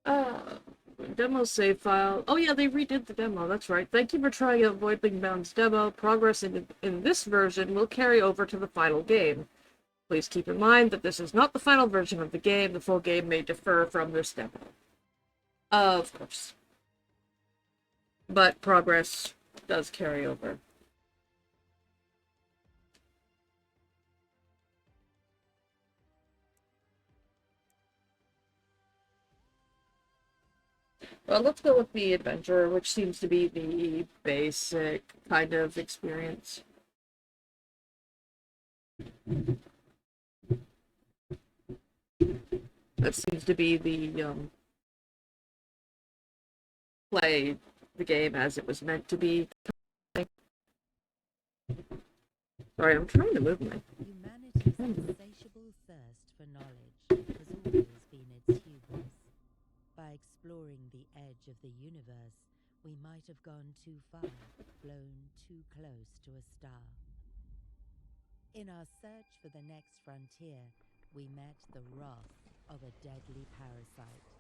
Uh, Demo save file. Oh yeah, they redid the demo. That's right. Thank you for trying out Voidling Bound's demo. Progress in this version will carry over to the final game. Please keep in mind that this is not the final version of the game. The full game may differ from this demo. Of course. But progress does carry over. Well, let's go with the adventurer, which seems to be the basic kind of experience. That seems to be the play the game as it was meant to be. Sorry, I'm trying to move my. Humanity's insatiable thirst for knowledge has always been its hubris. By exploring the edge of the universe, we might have gone too far, flown too close to a star. In our search for the next frontier, we met the wrath of a deadly parasite.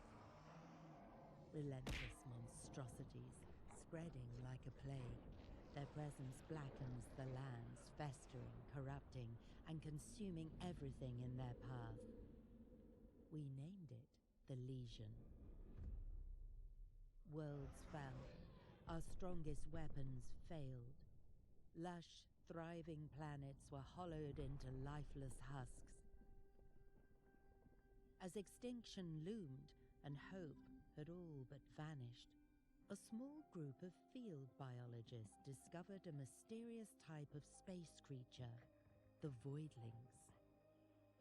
Relentless monstrosities, spreading like a plague. Their presence blackens the lands, festering, corrupting, and consuming everything in their path. We named it the Legion. Worlds fell. Our strongest weapons failed. Lush, thriving planets were hollowed into lifeless husks. As extinction loomed and hope had all but vanished, a small group of field biologists discovered a mysterious type of space creature, the Voidlings.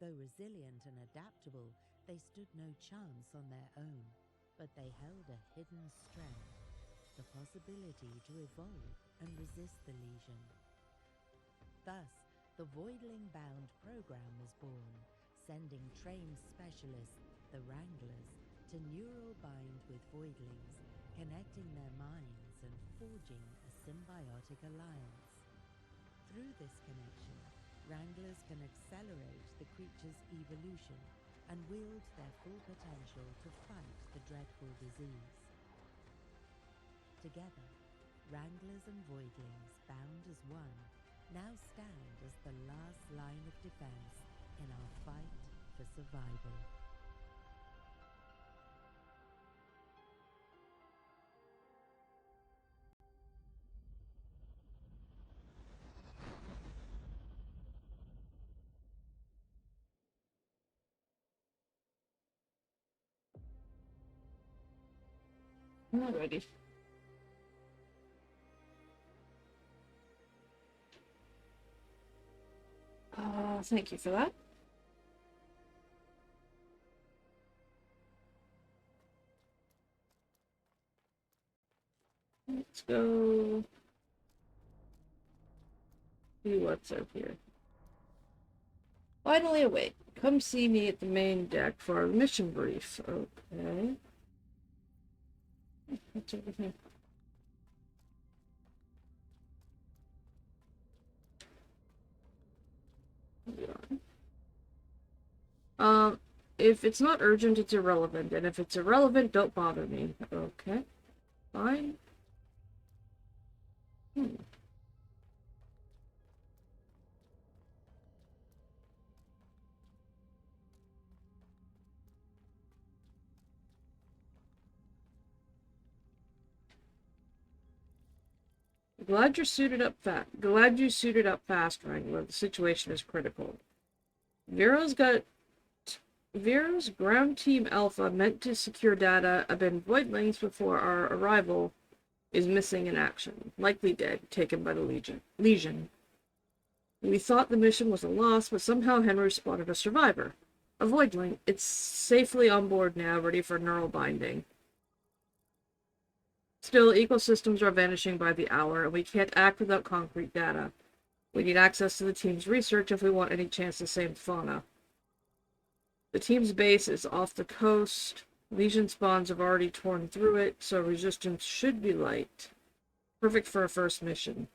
Though resilient and adaptable, they stood no chance on their own, but they held a hidden strength, the possibility to evolve and resist the Legion. Thus, the Voidling Bound program was born, sending trained specialists, the Wranglers, to neural bind with Voidlings, connecting their minds and forging a symbiotic alliance. Through this connection, Wranglers can accelerate the creature's evolution and wield their full potential to fight the dreadful disease. Together, Wranglers and Voidlings, bound as one, now stand as the last line of defense in our fight for survival. Alrighty. Thank you for that. Let's go see what's up here. Finally awake. Come see me at the main deck for a mission brief. Okay. What's over here? If it's not urgent, it's irrelevant, and if it's irrelevant, don't bother me. Okay. Fine. Glad you suited up fast, Wrangler. The situation is critical. Vero's ground team Alpha, meant to secure data about Voidlings before our arrival, is missing in action. Likely dead, taken by the Legion. We thought the mission was a loss, but somehow Henry spotted a survivor. A Voidling. It's safely on board now, ready for neural binding. Still, ecosystems are vanishing by the hour, and we can't act without concrete data. We need access to the team's research if we want any chance to save fauna. The team's base is off the coast. Legion spawns have already torn through it, so resistance should be light. Perfect for a first mission.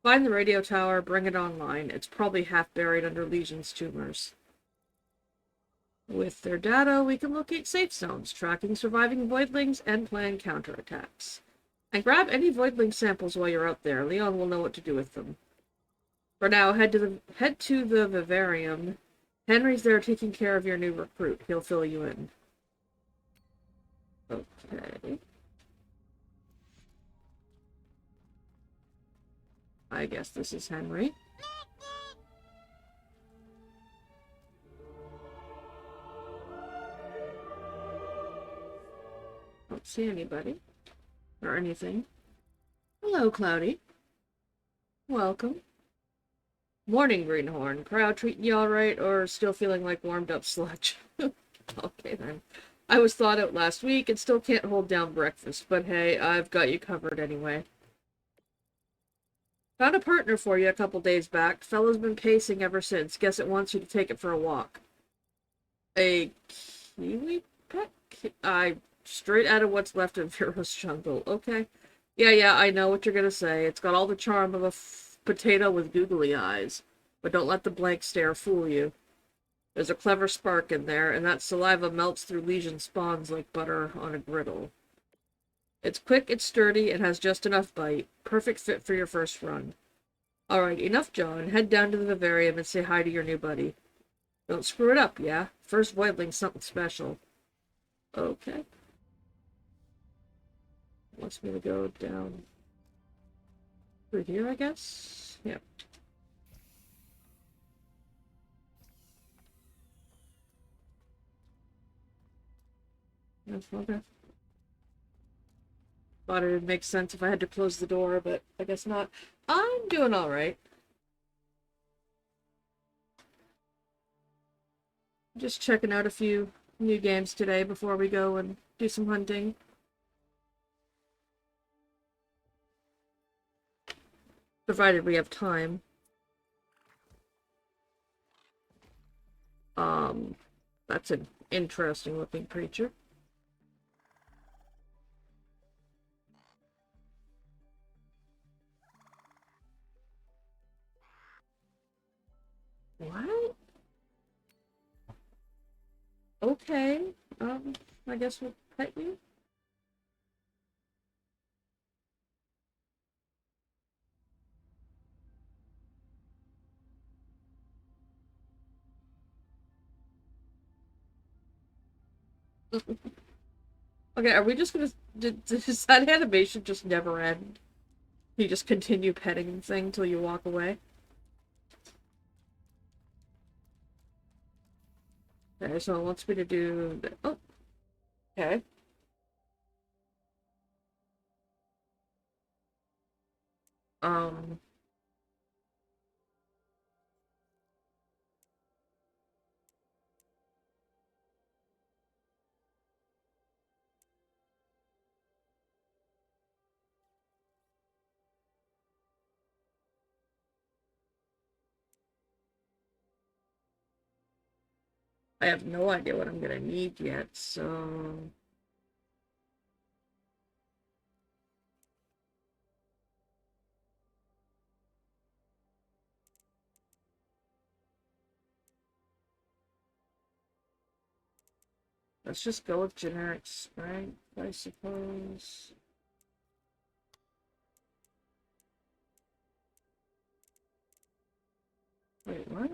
Find the radio tower, bring it online. It's probably half buried under Legion's tumors. With their data, we can locate safe zones, tracking surviving voidlings, and plan counterattacks. And grab any voidling samples while you're out there. Leon will know what to do with them. For now, head to the vivarium. Henry's there taking care of your new recruit. He'll fill you in. Okay. I guess this is Henry. Don't see anybody. Or anything. Hello, Cloudy. Welcome. Morning, Greenhorn. Crowd treating you alright, or still feeling like warmed up sludge? Okay, then. I was thawed out last week and still can't hold down breakfast, but hey, I've got you covered anyway. Found a partner for you a couple days back. Fella's been pacing ever since. Guess it wants you to take it for a walk. A kiwi pet? Straight out of what's left of Hero's jungle. Okay. Yeah, I know what you're gonna say. It's got all the charm of a potato with googly eyes. But don't let the blank stare fool you. There's a clever spark in there, and that saliva melts through legion spawns like butter on a griddle. It's quick, it's sturdy, and has just enough bite. Perfect fit for your first run. Alright, enough John. Head down to the vivarium and say hi to your new buddy. Don't screw it up, yeah? First voidling's something special. Okay. Wants me to go down through here, I guess? Yep. That's okay. Thought it would make sense if I had to close the door, but I guess not. I'm doing alright. Just checking out a few new games today before we go and do some hunting. Provided we have time. That's an interesting looking creature. What? Okay. I guess we'll pet you. Okay, are we just gonna... Does that animation just never end? You just continue petting the thing till you walk away? Okay, so it wants me to do... Oh. Okay. Um... I have no idea what I'm gonna need yet, so... Let's just go with generic strength, I suppose. Wait, what?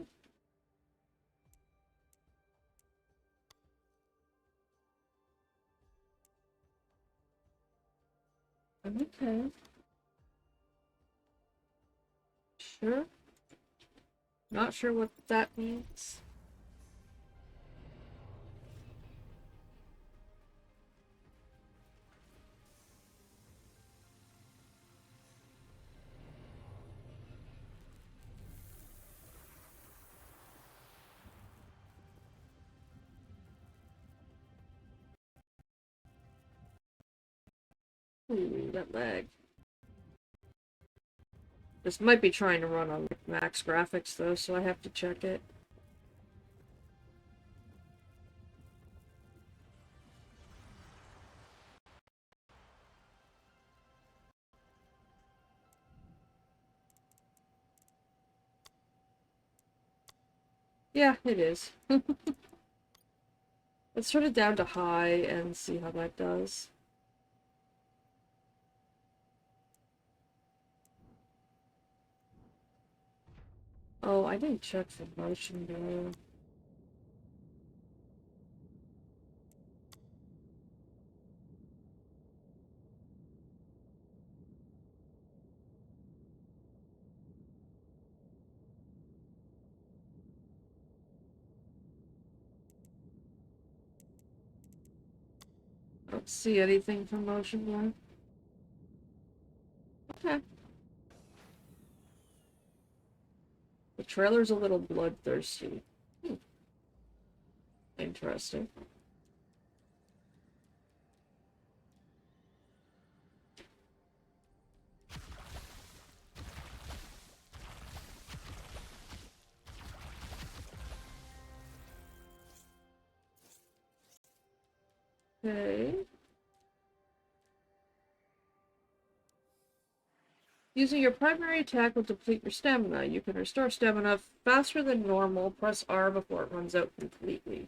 Okay. Sure. Not sure what that means. Ooh, that lag. This might be trying to run on max graphics though, so I have to check it. Yeah, it is. Let's turn it down to high and see how that does. Oh, I didn't check for motion blur. I don't see anything from motion blur. Okay. The trailer's a little bloodthirsty. Interesting. Okay. Using your primary attack will deplete your stamina. You can restore stamina faster than normal. Press R before it runs out completely.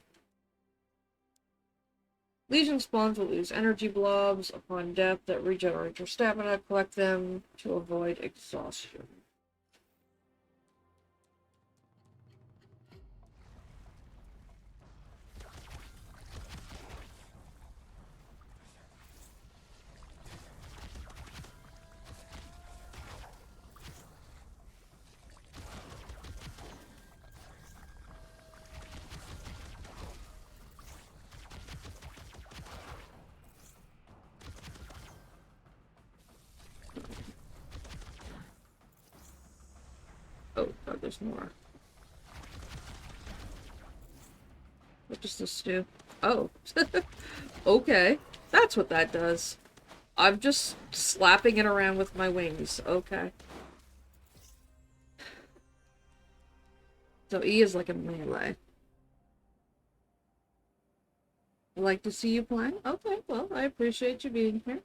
Legion spawns will lose energy blobs upon death that regenerate your stamina. Collect them to avoid exhaustion. Oh, God, there's more. What does this do? Oh. Okay. That's what that does. I'm just slapping it around with my wings. Okay. So E is like a melee. I'd like to see you playing? Okay, well, I appreciate you being here.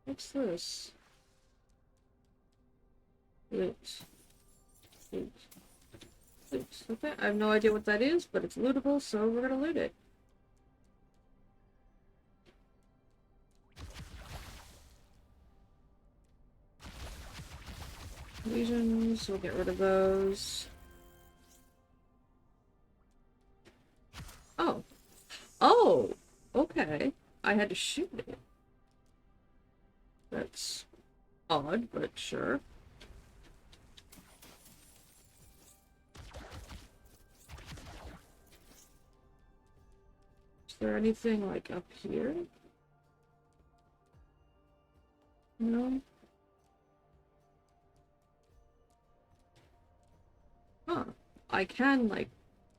What's this? Loot. Loot. Loot. Okay, I have no idea what that is, but it's lootable, so we're gonna loot it. Legions, we'll get rid of those. Oh. Oh! Okay. I had to shoot it. That's odd, but sure. Is there anything, like, up here? No? Huh. I can, like,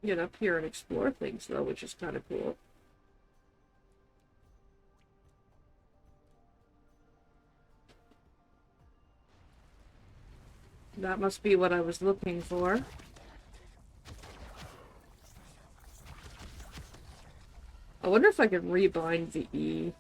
get up here and explore things, though, which is kind of cool. That must be what I was looking for. I wonder if I can rebind the E.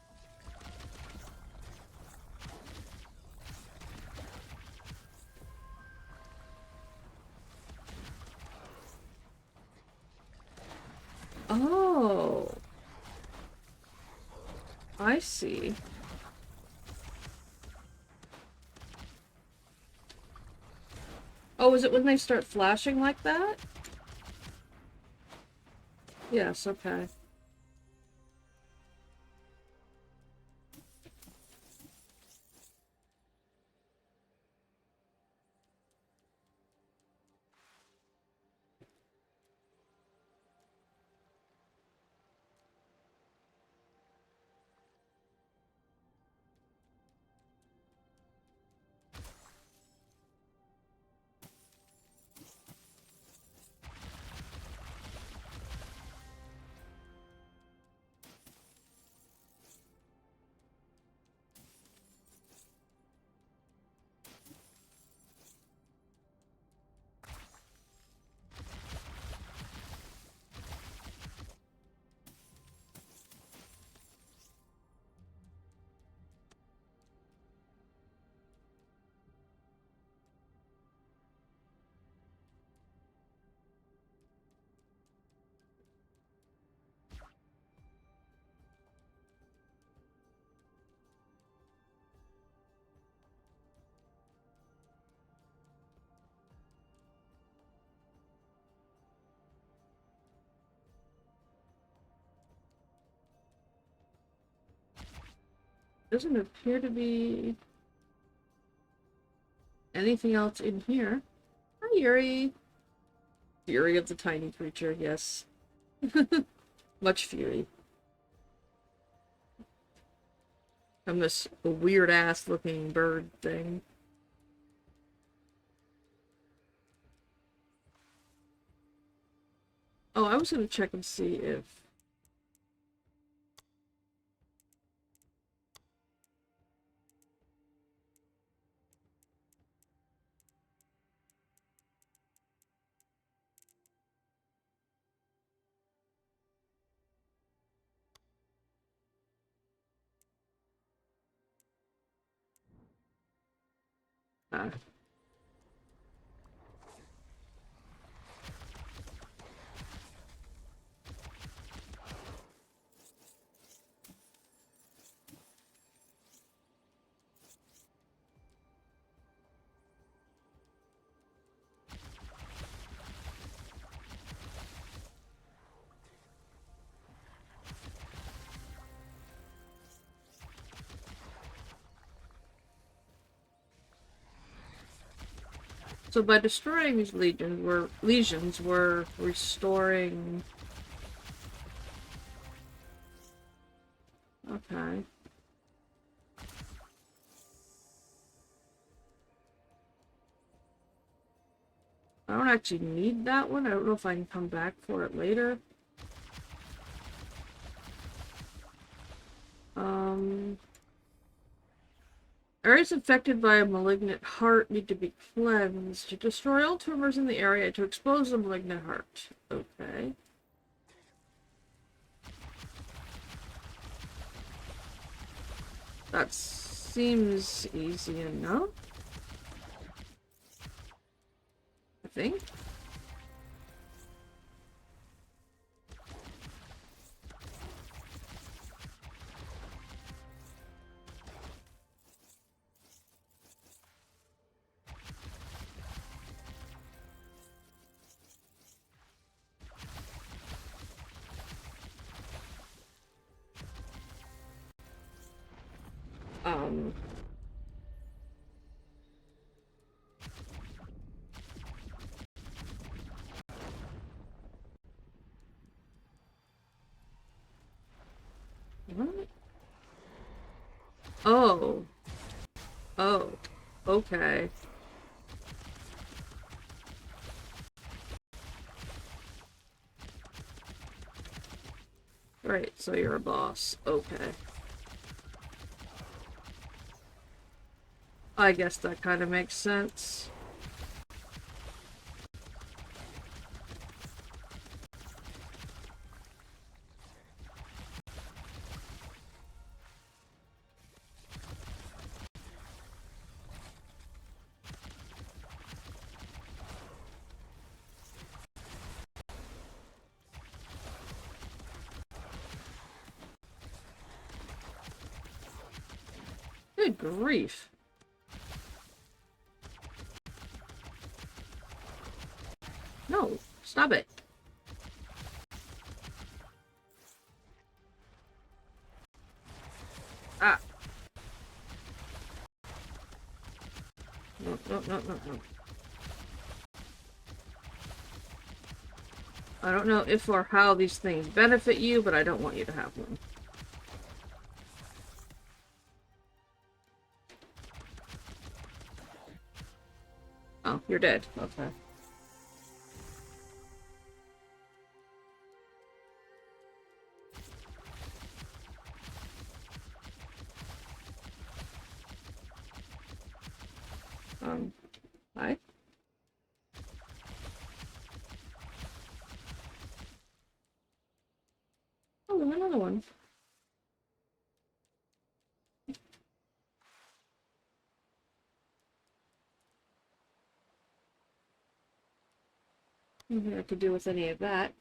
Oh. I see. Oh, is it when they start flashing like that? Yes, okay. Doesn't appear to be anything else in here. Hi, Yuri. Fury of the tiny creature, yes. Much fury. From this weird-ass looking bird thing. Oh, I was gonna check and see if... Ah. So by destroying these legions, we're restoring... Okay. I don't actually need that one. I don't know if I can come back for it later. Areas infected by a malignant heart need to be cleansed. To destroy all tumors in the area to expose the malignant heart. Okay. That seems easy enough. I think. Um... What? Oh. Oh. Okay. Right, so you're a boss. Okay. I guess that kind of makes sense. Good grief. No, stop it. Ah. No, no, no, no, no. I don't know if or how these things benefit you, but I don't want you to have one. Oh, you're dead. Okay. Hi. Oh, there's another one. Nothing I could do with any of that.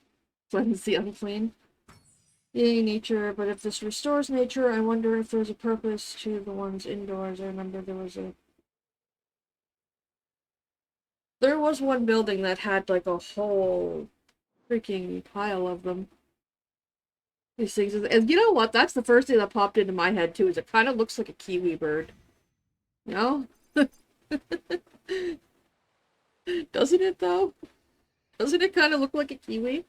Cleanse the unclean. Yay, nature, but if this restores nature, I wonder if there's a purpose to the ones indoors. I remember there was one building that had like a whole freaking pile of them. These things, and you know what? That's the first thing that popped into my head too. Is it kind of looks like a kiwi bird? No, doesn't it though? Doesn't it kind of look like a kiwi?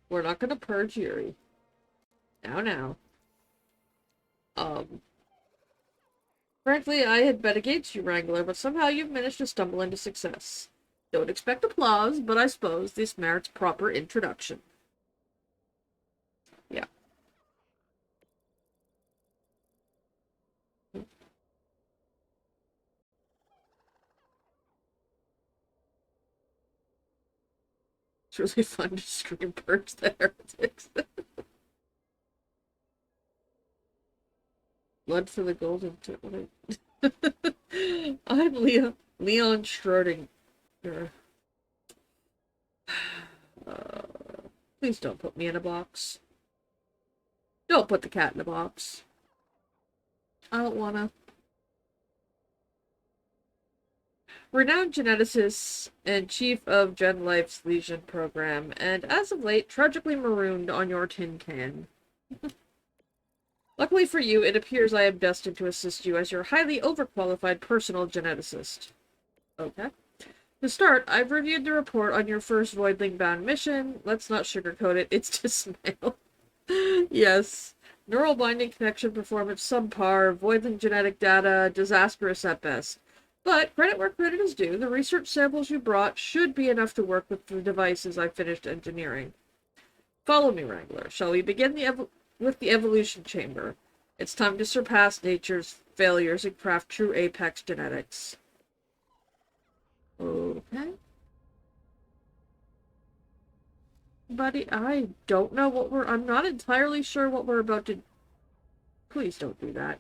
We're not gonna purge Yuri. Now, now. Um, Frankly, I had bet against you, Wrangler, but somehow you've managed to stumble into success. Don't expect applause, but I suppose this merits proper introduction. Yeah. It's really fun to scream purge the heretics. Blood for the golden turtle. I'm Leon Schrodinger. Uh, Please don't put me in a box. Don't put the cat in a box. I don't wanna. Renowned geneticist and chief of Gen Life's Legion program, and as of late, tragically marooned on your tin can. Luckily for you, it appears I am destined to assist you as your highly overqualified personal geneticist. Okay. To start, I've reviewed the report on your first Voidling Bound mission. Let's not sugarcoat it, it's dismal. Yes. Neural binding connection performance subpar, Voidling genetic data disastrous at best. But credit where credit is due, the research samples you brought should be enough to work with the devices I finished engineering. Follow me, Wrangler. Shall we begin with the evolution chamber? It's time to surpass nature's failures and craft true apex genetics. Okay. Buddy, I don't know what I'm not entirely sure what we're about to... Please don't do that.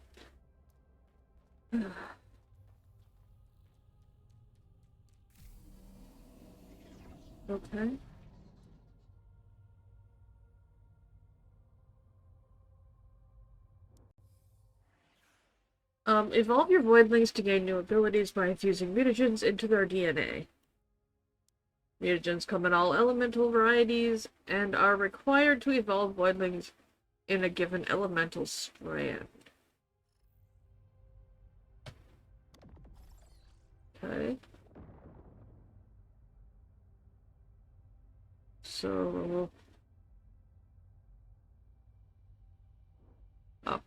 Okay. Evolve your voidlings to gain new abilities by infusing mutagens into their DNA. Mutagens come in all elemental varieties and are required to evolve voidlings in a given elemental strand. Okay. So... Oh.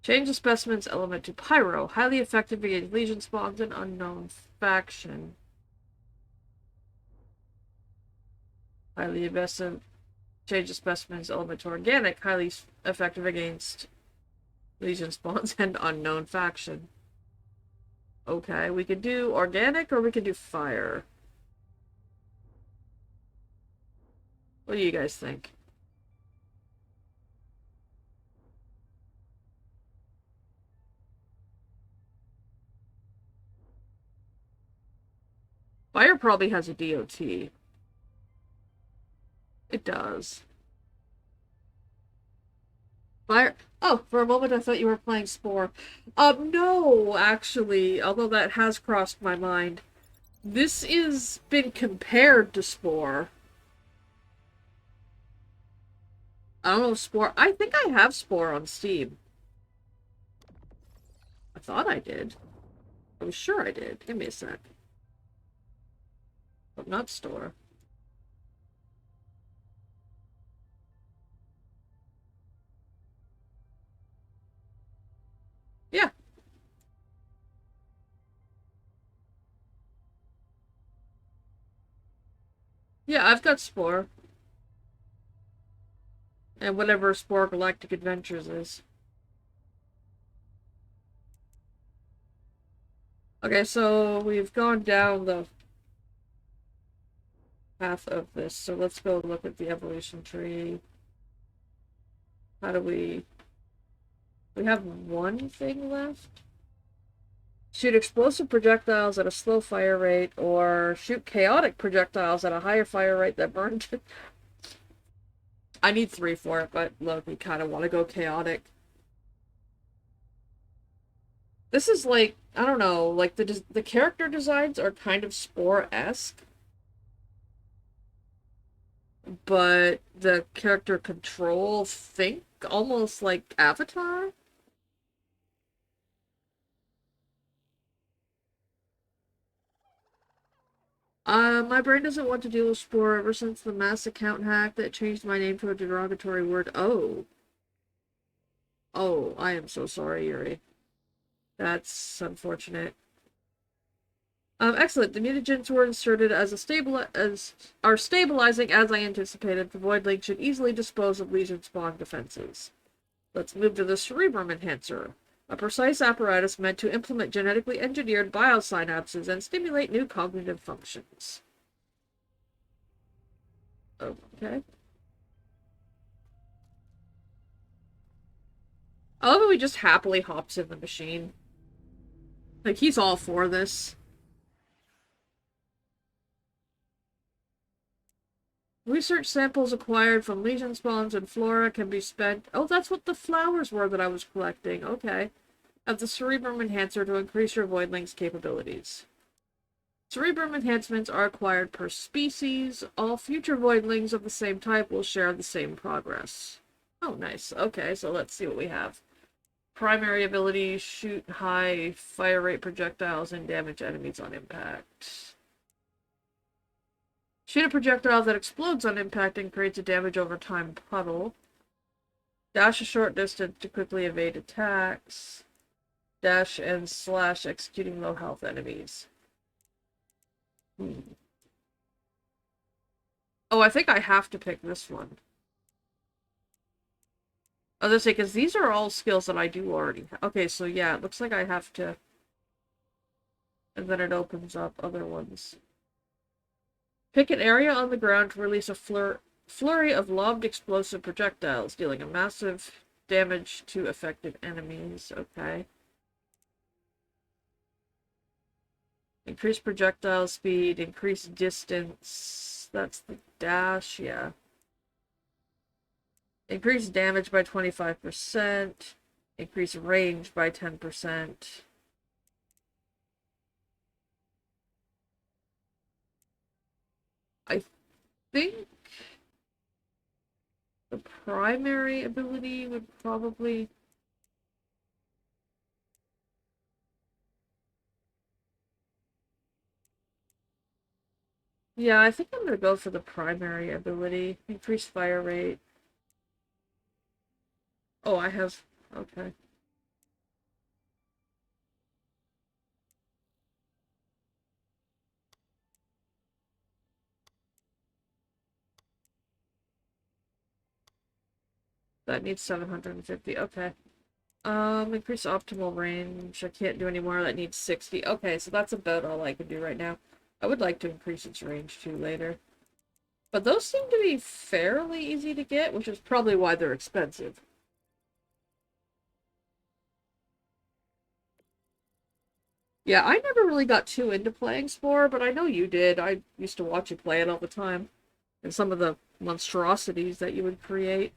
Change the specimen's element to Pyro, highly effective against Legion spawns and unknown faction. Highly effective. Change the specimen's element to Organic, highly effective against Legion spawns and unknown faction. Okay, we could do Organic or we could do Fire. What do you guys think? Fire probably has a DOT. It does. Fire. Oh, for a moment I thought you were playing Spore. No, actually, although that has crossed my mind. This is been compared to Spore. I don't know if Spore... I think I have Spore on Steam. I thought I did. I was sure I did. Give me a sec. But not Store. Yeah. Yeah, I've got Spore. And whatever Spore Galactic Adventures is. Okay, so we've gone down the path of this, so let's go look at the evolution tree. How do we... We have one thing left? Shoot explosive projectiles at a slow fire rate, or shoot chaotic projectiles at a higher fire rate that burn. I need 3 for it, but look, we kind of want to go chaotic. This is like, I don't know, like the character designs are kind of Spore-esque, but the character control think almost like Avatar. My brain doesn't want to deal with Spore ever since the mass account hack that changed my name to a derogatory word. Oh. Oh, I am so sorry, Yuri. That's unfortunate. Excellent. The mutagens were inserted as are stabilizing as I anticipated. The Voidling should easily dispose of Legion spawn defenses. Let's move to the Cerebrum Enhancer, a precise apparatus meant to implement genetically engineered biosynapses and stimulate new cognitive functions. Okay. I love how he just happily hops in the machine. Like, he's all for this. Research samples acquired from legion spawns and flora can be spent... Oh, that's what the flowers were that I was collecting. Okay. At the Cerebrum Enhancer to increase your Voidling's capabilities. Cerebrum enhancements are acquired per species. All future Voidlings of the same type will share the same progress. Oh, nice. Okay, so let's see what we have. Primary ability, shoot high fire rate projectiles and damage enemies on impact. Shoot a projectile that explodes on impact and creates a damage over time puddle. Dash a short distance to quickly evade attacks. Dash and slash executing low health enemies. Oh, I think I have to pick this one. Oh, this because these are all skills that I do already have. Okay, so yeah, it looks like I have to... And then it opens up other ones. Pick an area on the ground to release a flurry of lobbed explosive projectiles, dealing a massive damage to affected enemies. Okay. Increase projectile speed, increase distance. That's the dash, yeah. Increase damage by 25%. Increase range by 10%. I think the primary ability would probably... Yeah, I think I'm gonna go for the primary ability. Increase fire rate. Oh, I have... Okay. That needs 750. Okay. Increase optimal range. I can't do any more. That needs 60. Okay, so that's about all I can do right now. I would like to increase its range too later. But those seem to be fairly easy to get, which is probably why they're expensive. Yeah, I never really got too into playing Spore, but I know you did. I used to watch you play it all the time. And some of the monstrosities that you would create.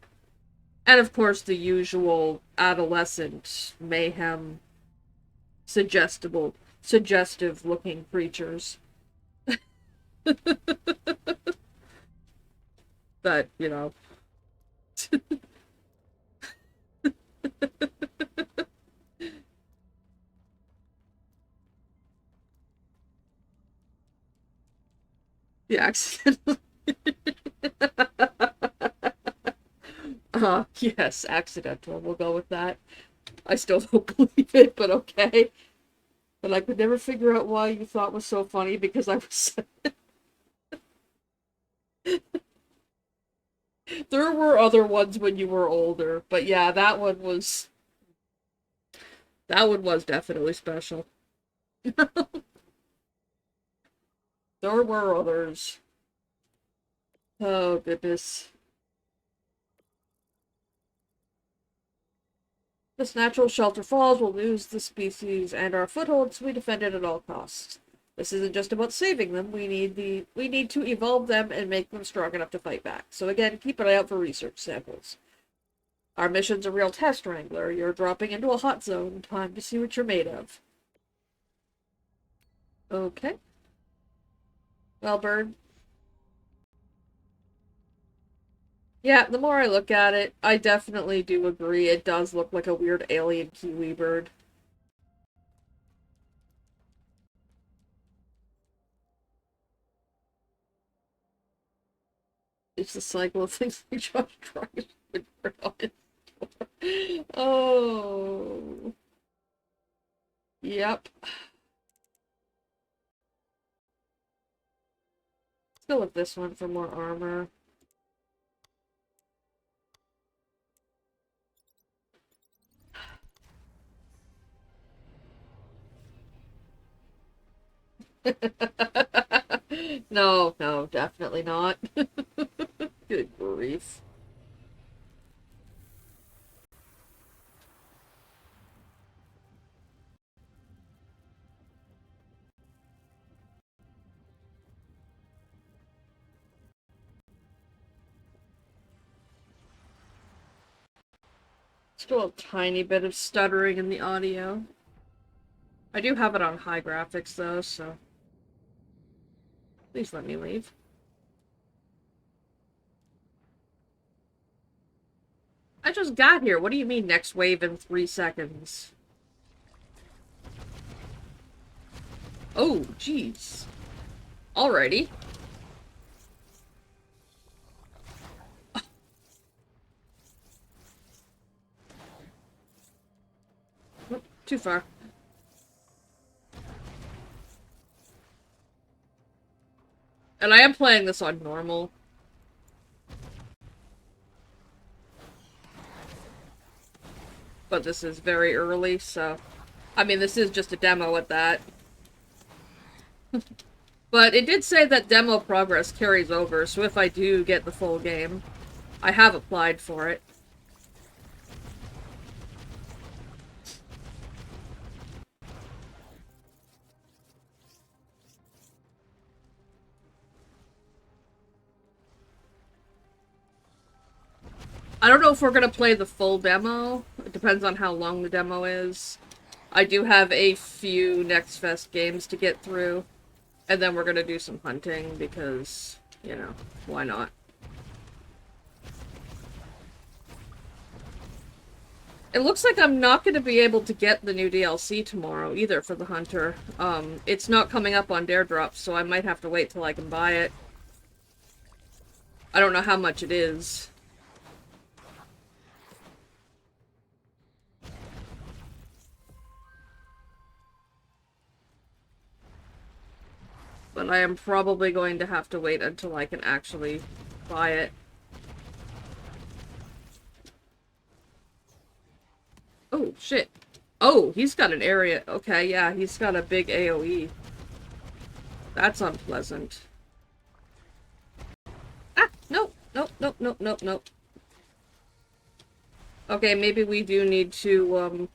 And of course, the usual adolescent mayhem, suggestive looking creatures. That, you know. The accident. Yes, accidental. We'll go with that. I still don't believe it, but okay. But I could never figure out why you thought was so funny because I was. There were other ones when you were older, but yeah, that one was. That one was definitely special. There were others. Oh, goodness. This natural shelter falls, we'll lose the species and our foothold, so we defend it at all costs. This isn't just about saving them, we need to evolve them and make them strong enough to fight back. So again, keep an eye out for research samples. Our mission's a real test, Wrangler. You're dropping into a hot zone. Time to see what you're made of. Okay. Well, Bird. Yeah, the more I look at it, I definitely do agree. It does look like a weird alien kiwi bird. It's the cycle of things we just tried to put on it. Oh. Yep. Let's go with this one for more armor. No, no, definitely not. Good grief. Still a tiny bit of stuttering in the audio. I do have it on high graphics though, so please let me leave. I just got here. What do you mean next wave in 3 seconds? Oh, jeez. Alrighty. Oh, too far. And I am playing this on normal. But this is very early, so... I mean, this is just a demo at that. But it did say that demo progress carries over, so if I do get the full game, I have applied for it. I don't know if we're gonna play the full demo. It depends on how long the demo is. I do have a few Next Fest games to get through. And then we're gonna do some hunting because, you know, why not? It looks like I'm not gonna be able to get the new DLC tomorrow either for the Hunter. It's not coming up on Dare Drops, so I might have to wait till I can buy it. I don't know how much it is. But I am probably going to have to wait until I can actually buy it. Oh, shit. Oh, he's got an area. Okay, yeah, he's got a big AoE. That's unpleasant. Ah! Nope, nope, nope, nope, nope, nope. Okay, maybe we do need to,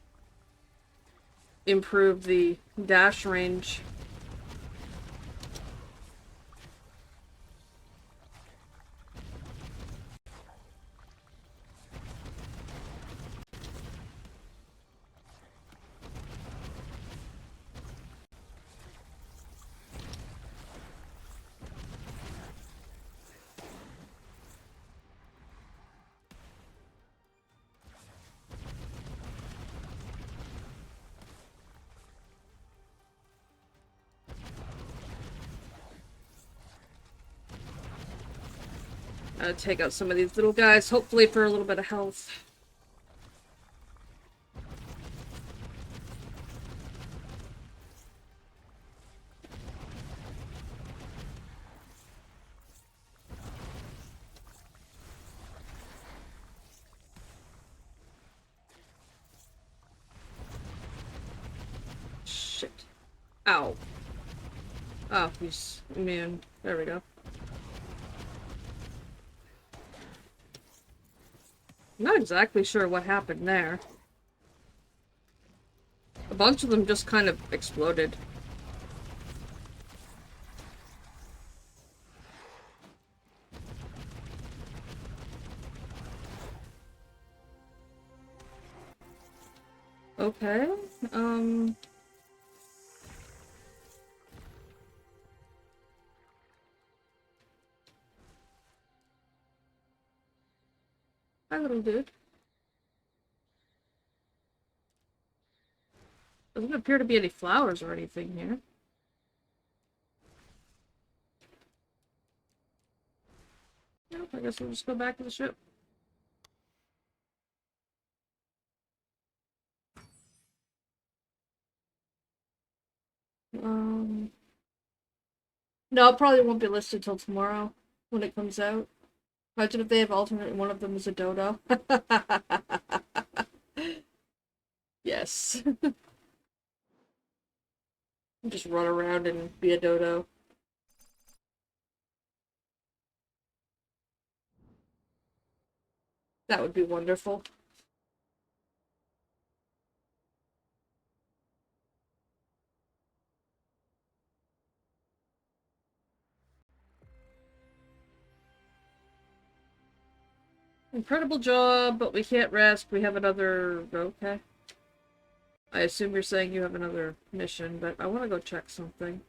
improve the dash range. Take out some of these little guys, hopefully for a little bit of health. Shit. Ow. Oh, he's immune. There we go. I'm not exactly sure what happened there. bunch of them just kind of exploded. Okay, hi little dude. Doesn't appear to be any flowers or anything here. Nope, I guess we'll just go back to the ship. No, it probably won't be listed till tomorrow when it comes out. Imagine if they have alternate and one of them is a dodo. Yes. Just run around and be a dodo. That would be wonderful. Incredible job, but we can't rest. We have another... Okay. I assume you're saying you have another mission, but I want to go check something.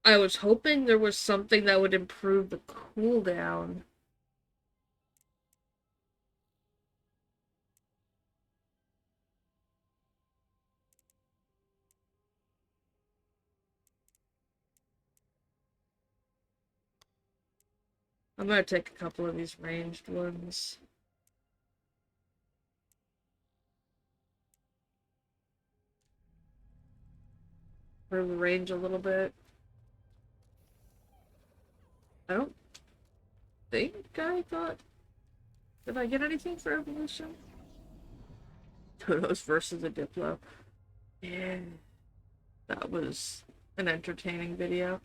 I was hoping there was something that would improve the cooldown. I'm gonna take a couple of these ranged ones. Improve the range a little bit. I don't think I got... Did I get anything for evolution? Dodos versus a Diplo. Yeah. That was an entertaining video.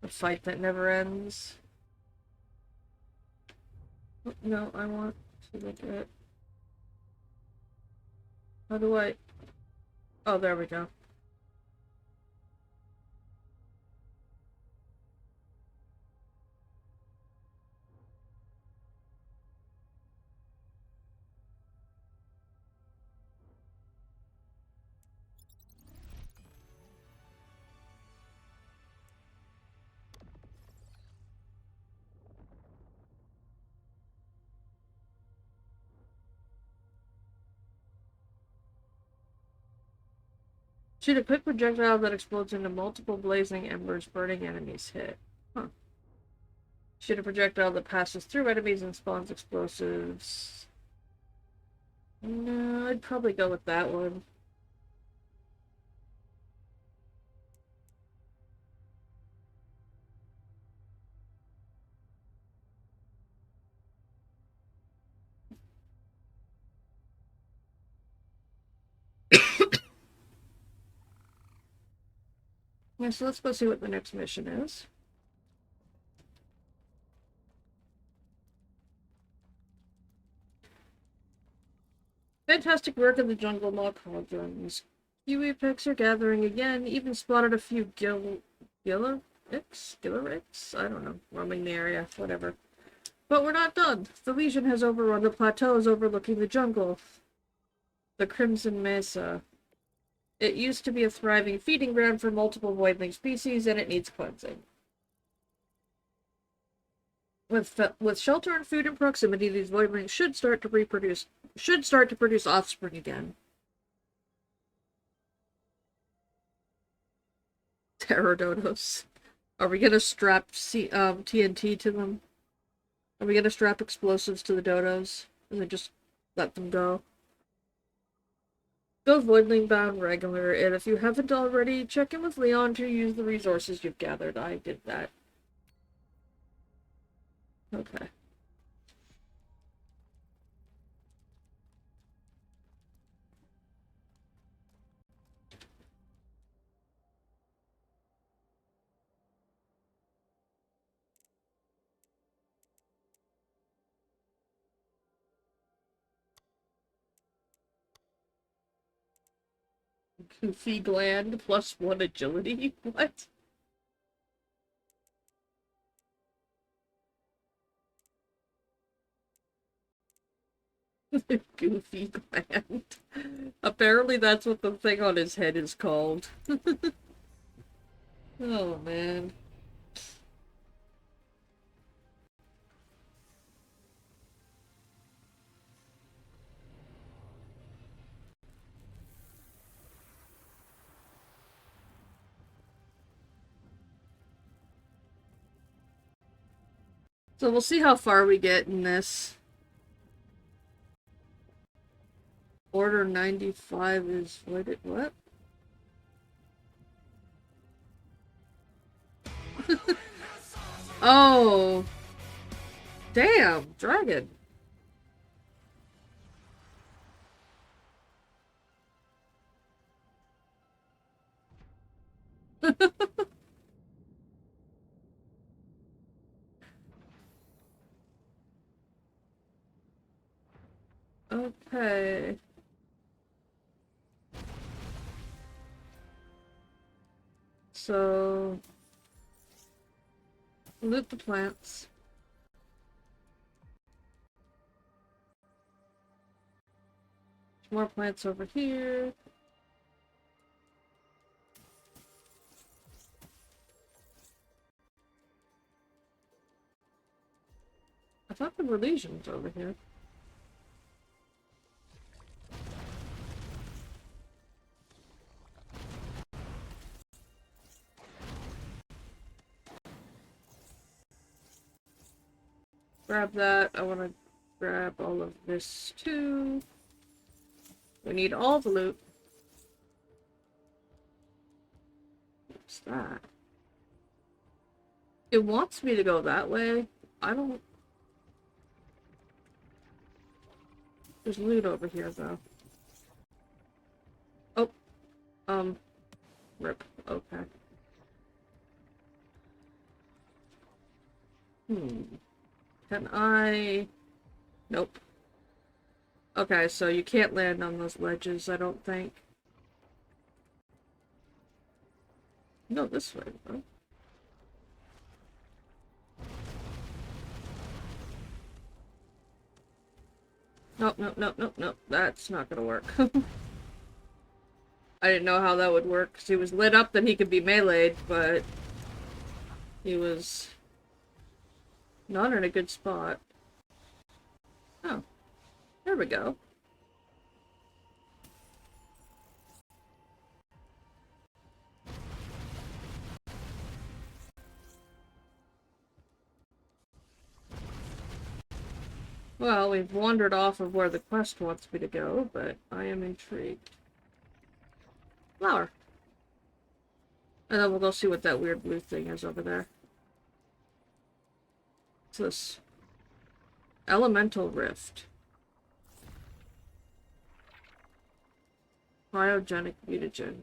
A fight that never ends. Oh, no, I want to look at... How do I... Oh, there we go. Shoot a quick projectile that explodes into multiple blazing embers, burning enemies hit. Huh. Shoot a projectile that passes through enemies and spawns explosives. No, I'd probably go with that one. Yeah, so let's go see what the next mission is. Fantastic work in the jungle mob cauldrons. Kiwi pecks are gathering again, even spotted a few Gillarix? I don't know, roaming the area, whatever. But we're not done. The Legion has overrun the plateaus overlooking the jungle. The Crimson Mesa. It used to be a thriving feeding ground for multiple voidling species, and it needs cleansing. With shelter and food in proximity, these voidlings should start to produce offspring again. Terror dodos. Are we gonna strap TNT to them? Are we gonna strap explosives to the dodos? And then just let them go? Go Voidling Bound regular, and if you haven't already, check in with Leon to use the resources you've gathered. I did that. Okay. Goofy gland +1 agility? What? Goofy gland. Apparently that's what the thing on his head is called. Oh, man. So we'll see how far we get in this. Order 95 is what? Oh. Damn, dragon. Okay. So loot the plants. More plants over here. I thought there were lesions over here. Grab that. I want to grab all of this too. We need all the loot. What's that? It wants me to go that way. I don't... There's loot over here, though. Oh. Rip. Okay. Can I... Nope. Okay, so you can't land on those ledges, I don't think. No, this way, though. Nope, nope, nope, nope, nope. That's not gonna work. I didn't know how that would work, because he was lit up that he could be meleeed, but he was not in a good spot. Oh, there we go. Well, we've wandered off of where the quest wants me to go, but I am intrigued. Flower. And then we'll go see what that weird blue thing is over there. What's this? Elemental Rift. Cryogenic mutagen.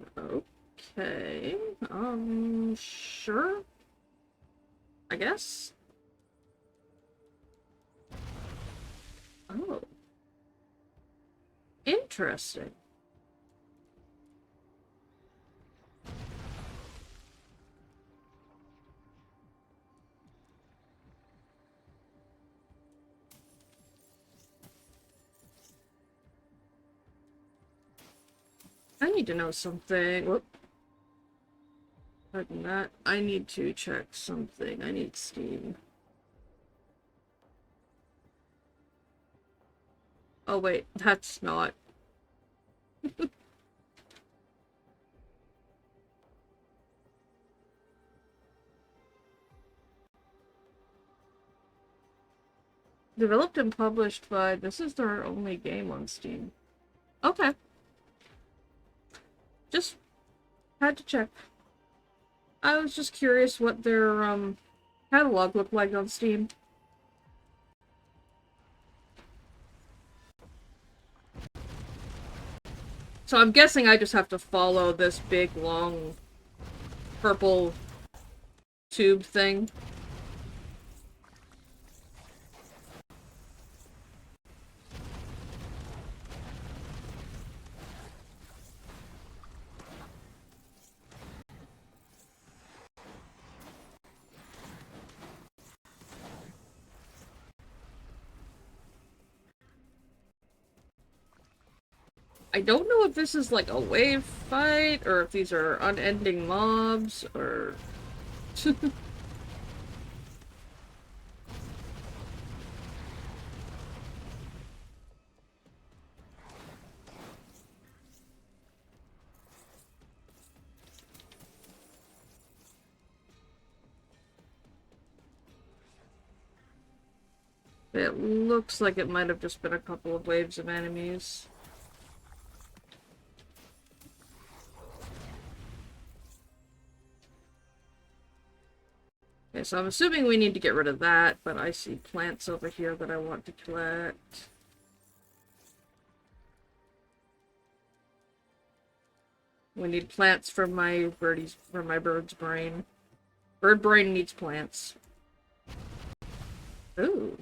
Okay. Sure. I guess. Oh. Interesting. I need to know something. Whoop. Pardon that. I need to check something. I need Steam. Oh wait, that's not. Developed and published by... This is their only game on Steam. Okay. Just had to check. I was just curious what their catalog looked like on Steam. So I'm guessing I just have to follow this big, long, purple tube thing. I don't know if this is like a wave fight, or if these are unending mobs, or... It looks like it might have just been a couple of waves of enemies. Okay, so I'm assuming we need to get rid of that, but I see plants over here that I want to collect. We need plants for my bird's brain. Bird brain needs plants. Ooh.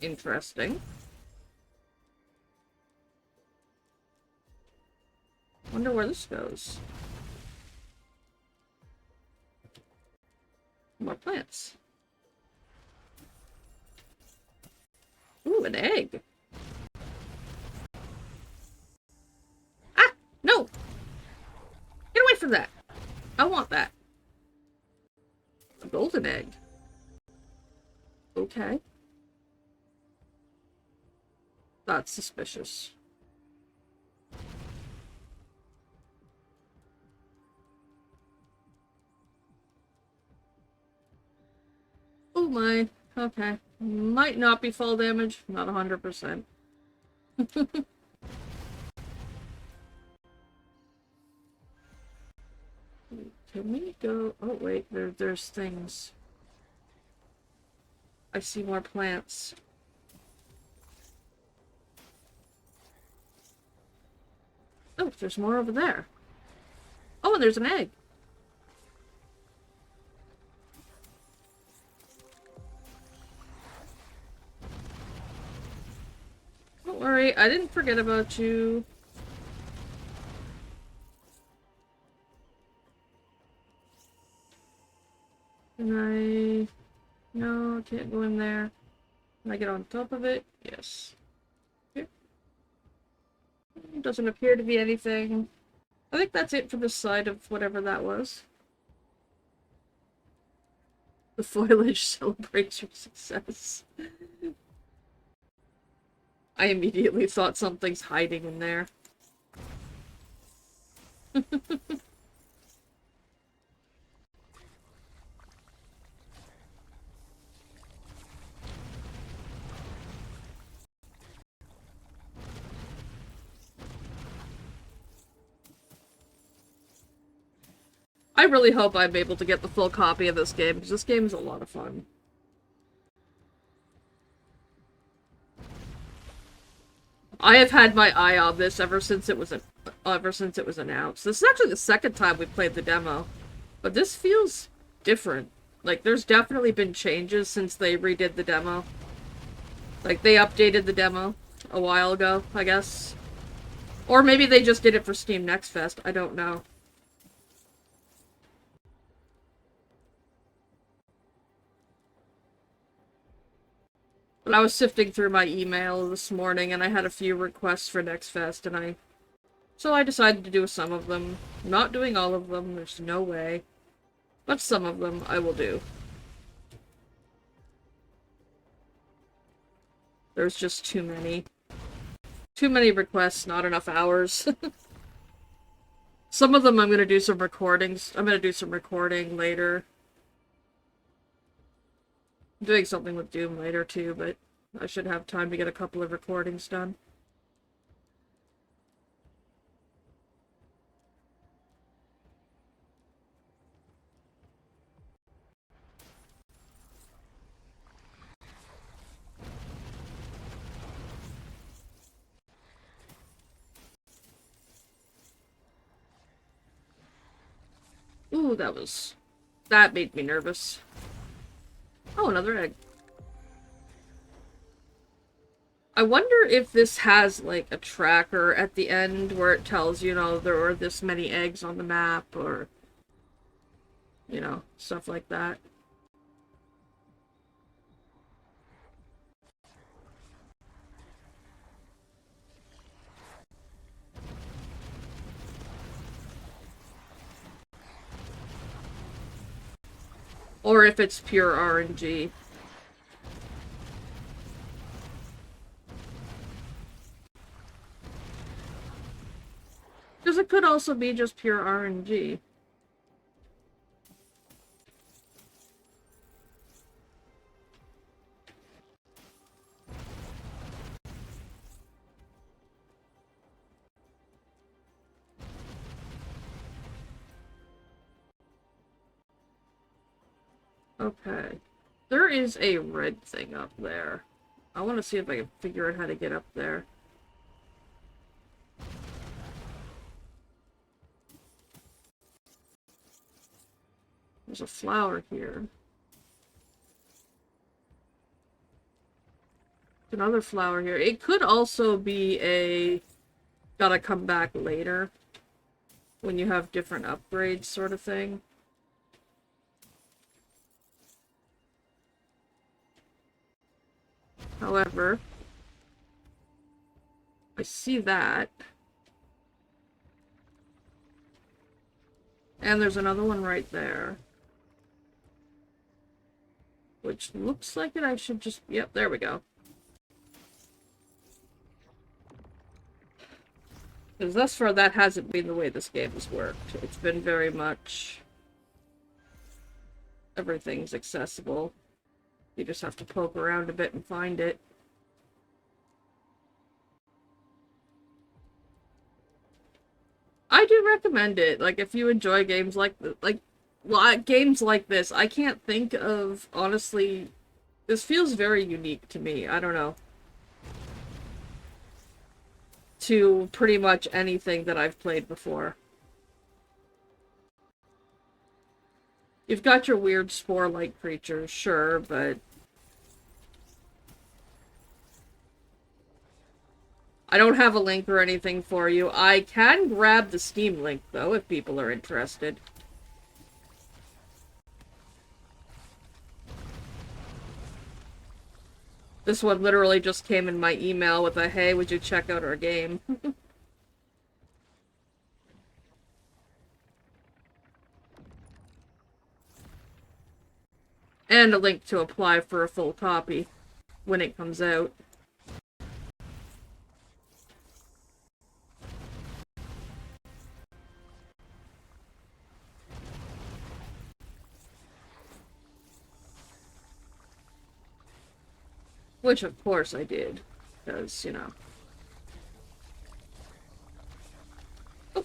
Interesting. Wonder where this goes. More plants. Ooh, an egg. Ah! No! Get away from that! I want that. A golden egg. Okay. That's suspicious. Oh my. Okay. Might not be fall damage. Not 100%. Can we go... Oh wait, there's things. I see more plants. Oh, there's more over there. Oh, and there's an egg. Don't worry, I didn't forget about you. Can I... No, I can't go in there. Can I get on top of it? Yes. Here. Doesn't appear to be anything. I think that's it for this side of whatever that was. The foliage celebrates your success. I immediately thought something's hiding in there. I really hope I'm able to get the full copy of this game, because this game is a lot of fun. I have had my eye on this ever since it was announced. This is actually the second time we played the demo, but this feels different. Like, there's definitely been changes since they redid the demo. Like, they updated the demo a while ago, I guess. Or maybe they just did it for Steam Next Fest, I don't know. But I was sifting through my email this morning, and I had a few requests for Next Fest, and so I decided to do some of them. I'm not doing all of them, there's no way. But some of them I will do. There's just too many. Too many requests, not enough hours. Some of them I'm gonna do some recordings. I'm gonna do some recording later. I'm doing something with Doom later too, but I should have time to get a couple of recordings done. Ooh, that made me nervous. Oh, another egg. I wonder if this has, like, a tracker at the end where it tells, you know, there are this many eggs on the map, or, you know, stuff like that. Or if it's pure RNG. Because it could also be just pure RNG. Okay. There is a red thing up there. I want to see if I can figure out how to get up there. There's a flower here. Another flower here. It could also be a gotta come back later when you have different upgrades sort of thing. However, I see that. And there's another one right there. Which looks like it I should just... Yep, there we go. Because thus far that hasn't been the way this game has worked. It's been very much... everything's accessible. You just have to poke around a bit and find it. I do recommend it. Like, if you enjoy games like games like this, I can't think of, honestly, this feels very unique to me. I don't know. To pretty much anything that I've played before. You've got your weird spore-like creatures, sure, but I don't have a link or anything for you. I can grab the Steam link, though, if people are interested. This one literally just came in my email with a, hey, would you check out our game? And a link to apply for a full copy when it comes out. Which, of course, I did. Because, you know. Oh.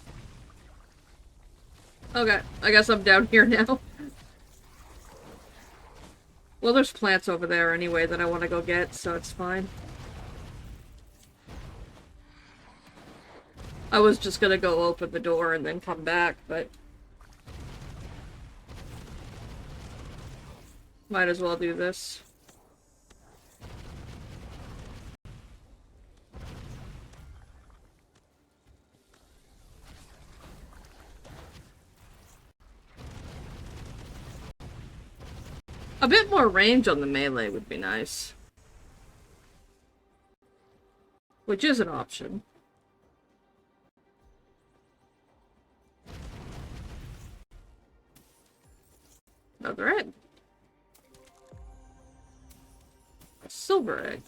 Okay, I guess I'm down here now. Well, there's plants over there anyway that I want to go get, so it's fine. I was just gonna go open the door and then come back, but... might as well do this. A bit more range on the melee would be nice. Which is an option. Another egg. A silver egg.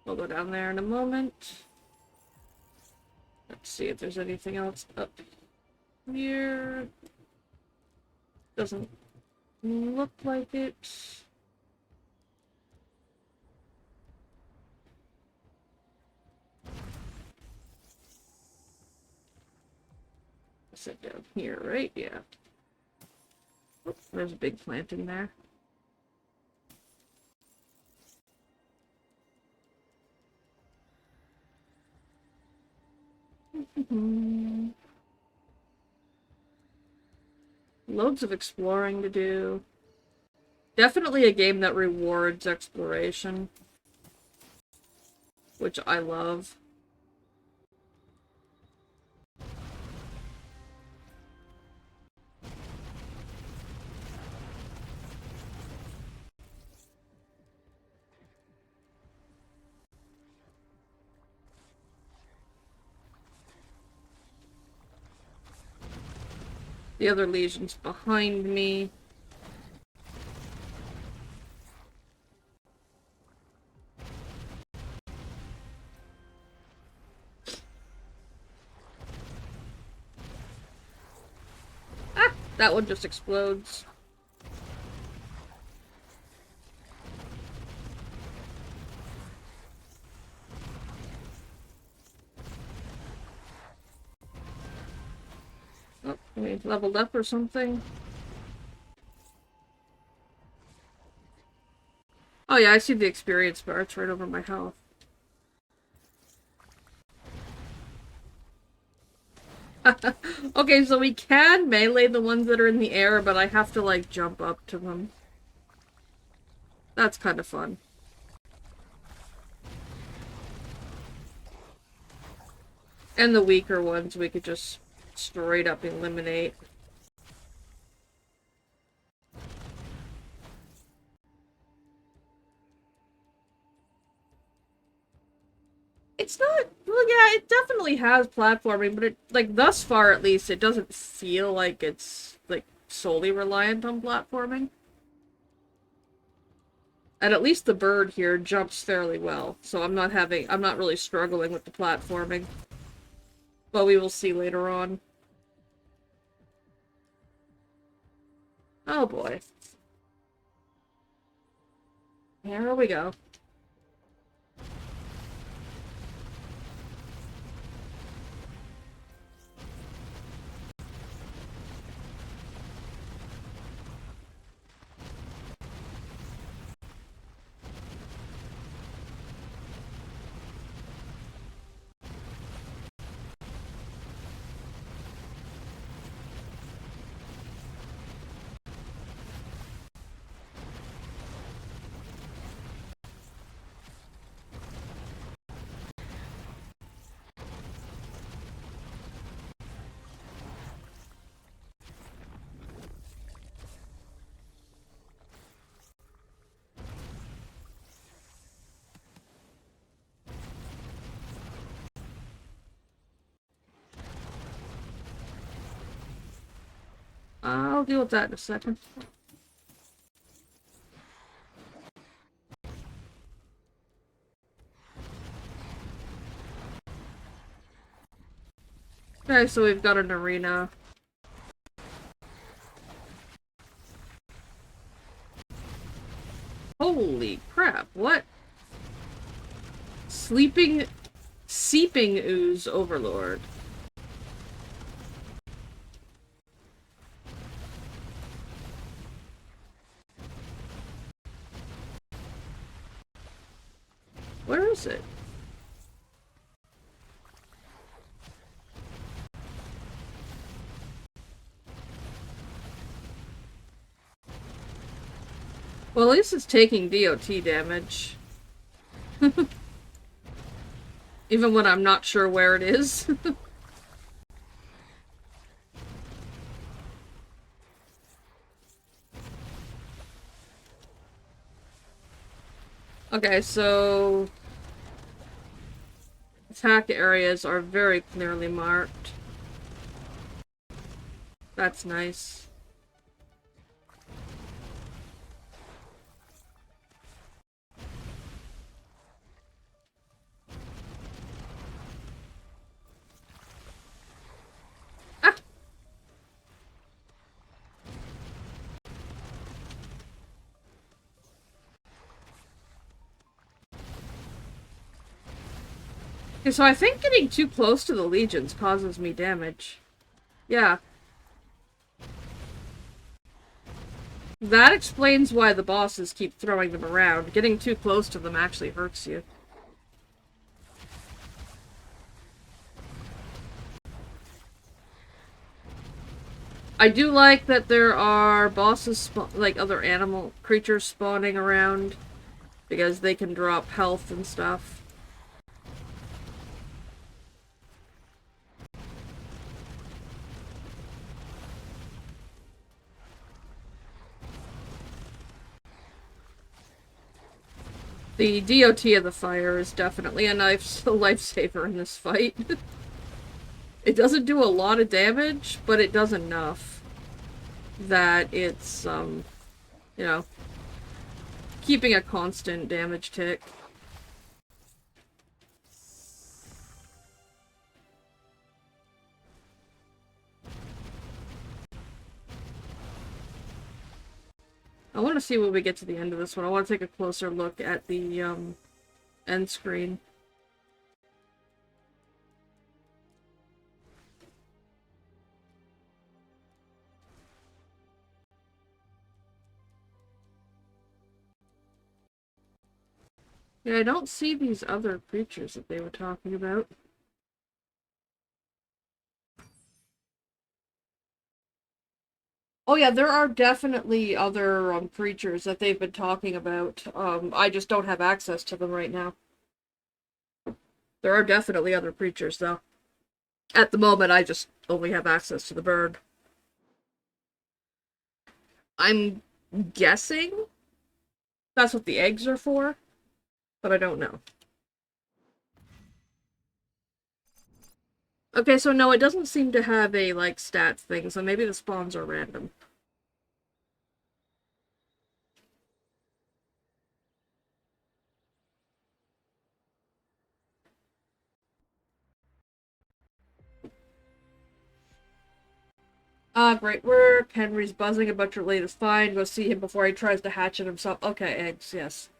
We'll go down there in a moment. Let's see if there's anything else up here. Doesn't look like it. Sit down here, right? Yeah. Oh, there's a big plant in there. Loads of exploring to do. Definitely a game that rewards exploration, which I love. The other legion's behind me. Ah! That one just explodes. Oh, we leveled up or something. Oh yeah, I see the experience bar. It's right over my health. Okay, so we can melee the ones that are in the air, but I have to, like, jump up to them. That's kind of fun. And the weaker ones we could just straight up eliminate. It's not, well, yeah, it definitely has platforming, but it, like, thus far at least, it doesn't feel like it's, like, solely reliant on platforming. And at least the bird here jumps fairly well, so I'm not really struggling with the platforming. But we will see later on. Oh boy. Here we go. I'll deal with that in a second. Okay, so we've got an arena. Holy crap, what? Seeping ooze overlord. Where is it? Well, at least it's taking DOT damage. Even when I'm not sure where it is. Okay, so attack areas are very clearly marked. That's nice. Ah! Okay, so I think getting too close to the legions causes me damage. Yeah. That explains why the bosses keep throwing them around. Getting too close to them actually hurts you. I do like that there are bosses, like other animal creatures spawning around, because they can drop health and stuff. The DOT of the fire is definitely a lifesaver in this fight. It doesn't do a lot of damage, but it does enough that it's, you know, keeping a constant damage tick. I want to see when we get to the end of this one. I want to take a closer look at the, end screen. Yeah, I don't see these other creatures that they were talking about. Oh yeah, there are definitely other creatures that they've been talking about. I just don't have access to them right now. There are definitely other creatures, though. At the moment, I just only have access to the bird. I'm guessing that's what the eggs are for, but I don't know. Okay, so no, it doesn't seem to have a, like, stats thing, so maybe the spawns are random. Ah, great work. Henry's buzzing about your latest find. Go see him before he tries to hatch it himself. Okay, eggs, yes.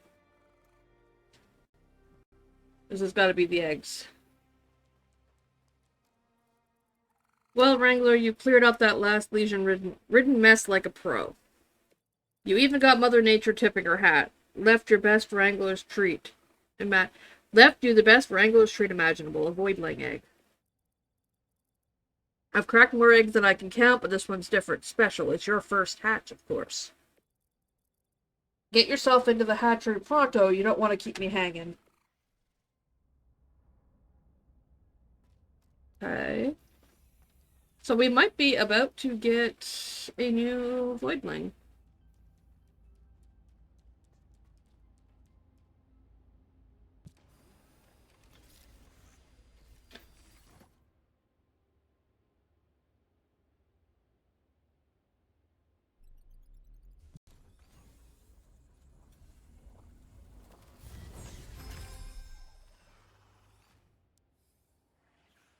This has got to be the eggs. Well, Wrangler, you cleared up that last lesion-ridden mess like a pro. You even got Mother Nature tipping her hat. Left your best Wrangler's treat. Left you the best Wrangler's treat imaginable, a voidling egg. I've cracked more eggs than I can count, but this one's different. Special. It's your first hatch, of course. Get yourself into the hatchery pronto. You don't want to keep me hanging. Okay. So we might be about to get a new voidling.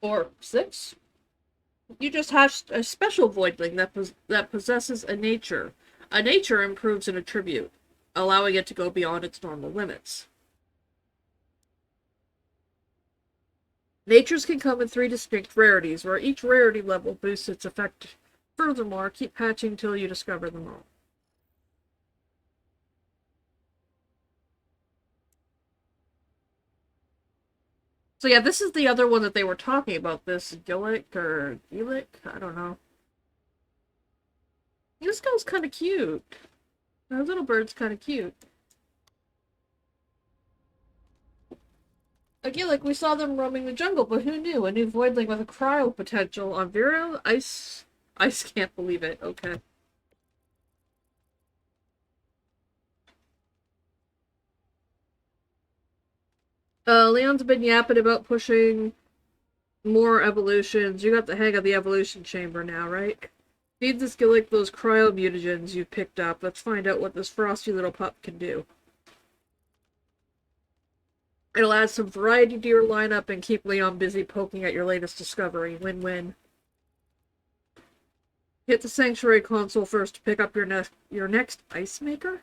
Or 6. You just hatched a special voidling that possesses a nature. A nature improves an attribute, allowing it to go beyond its normal limits. Natures can come in 3 distinct rarities, where each rarity level boosts its effect. Furthermore, keep hatching till you discover them all. So yeah, this is the other one that they were talking about, this Gillick or Gillick? I don't know. This guy's kind of cute. That little bird's kind of cute. Again, like we saw them roaming the jungle, but who knew? A new voidling with a cryo potential on Vero? Ice can't believe it. Okay. Leon's been yapping about pushing more evolutions. You got the hang of the evolution chamber now, right? Feed this Gillick those cryo mutagens you've picked up. Let's find out what this frosty little pup can do. It'll add some variety to your lineup and keep Leon busy poking at your latest discovery. Win-win. Hit the Sanctuary console first to pick up your next ice maker?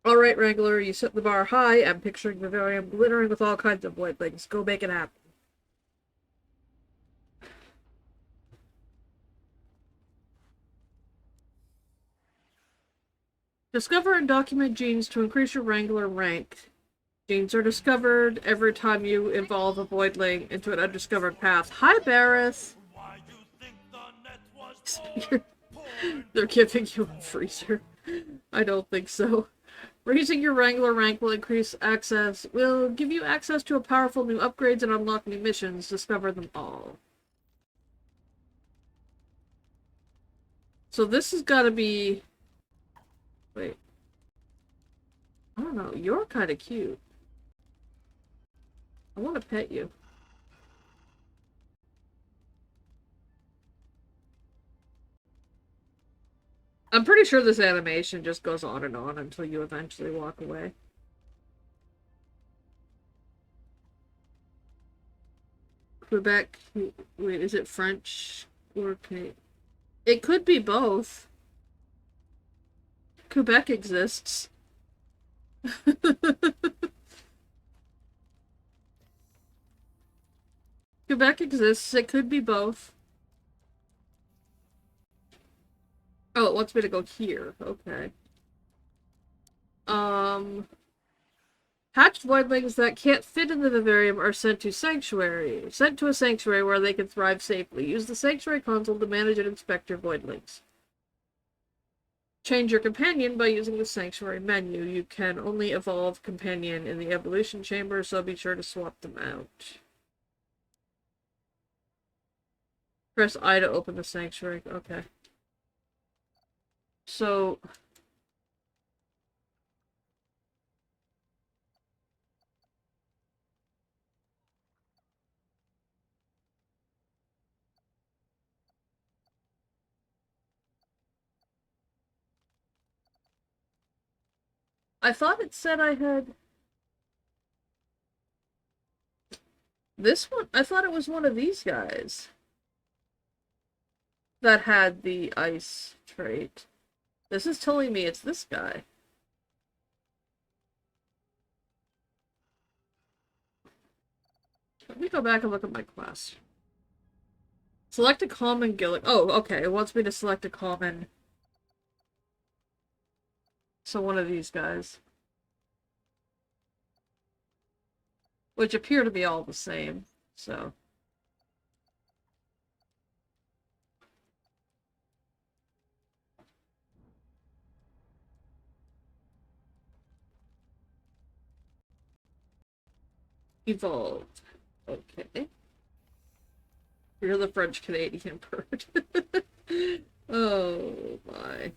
Alright, Wrangler, you set the bar high. I'm picturing Vivarium glittering with all kinds of voidlings. Go make it happen. Discover and document genes to increase your Wrangler rank. Genes are discovered every time you evolve a Voidling into an undiscovered path. Hi, Barris! They're giving you a freezer. I don't think so. Raising your Wrangler rank will give you access to a powerful new upgrades and unlock new missions. Discover them all. So this has got to be... Wait. I don't know. You're kind of cute. I want to pet you. I'm pretty sure this animation just goes on and on until you eventually walk away. Quebec, wait, is it French or Canadian? It could be both. Quebec exists. Quebec exists. It could be both. Oh, it wants me to go here. Okay. Hatched voidlings that can't fit in the vivarium are sent to a sanctuary where they can thrive safely. Use the sanctuary console to manage and inspect your voidlings. Change your companion by using the sanctuary menu. You can only evolve companion in the evolution chamber, so be sure to swap them out. Press I to open the sanctuary. Okay. So... I thought it said I had... This one? I thought it was one of these guys that had the ice trait. This is telling me it's this guy. Let me go back and look at my quest. Select a common Gillick. Oh, okay. It wants me to select a common. So one of these guys. Which appear to be all the same. So. Evolved. Okay. You're the French Canadian bird. Oh my.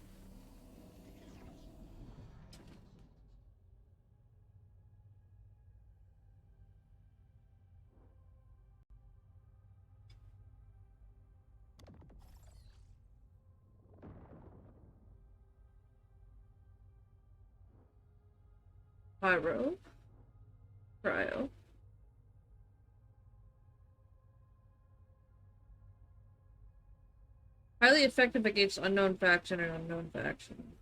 Pyro. Cryo. Highly effective against unknown faction and unknown faction.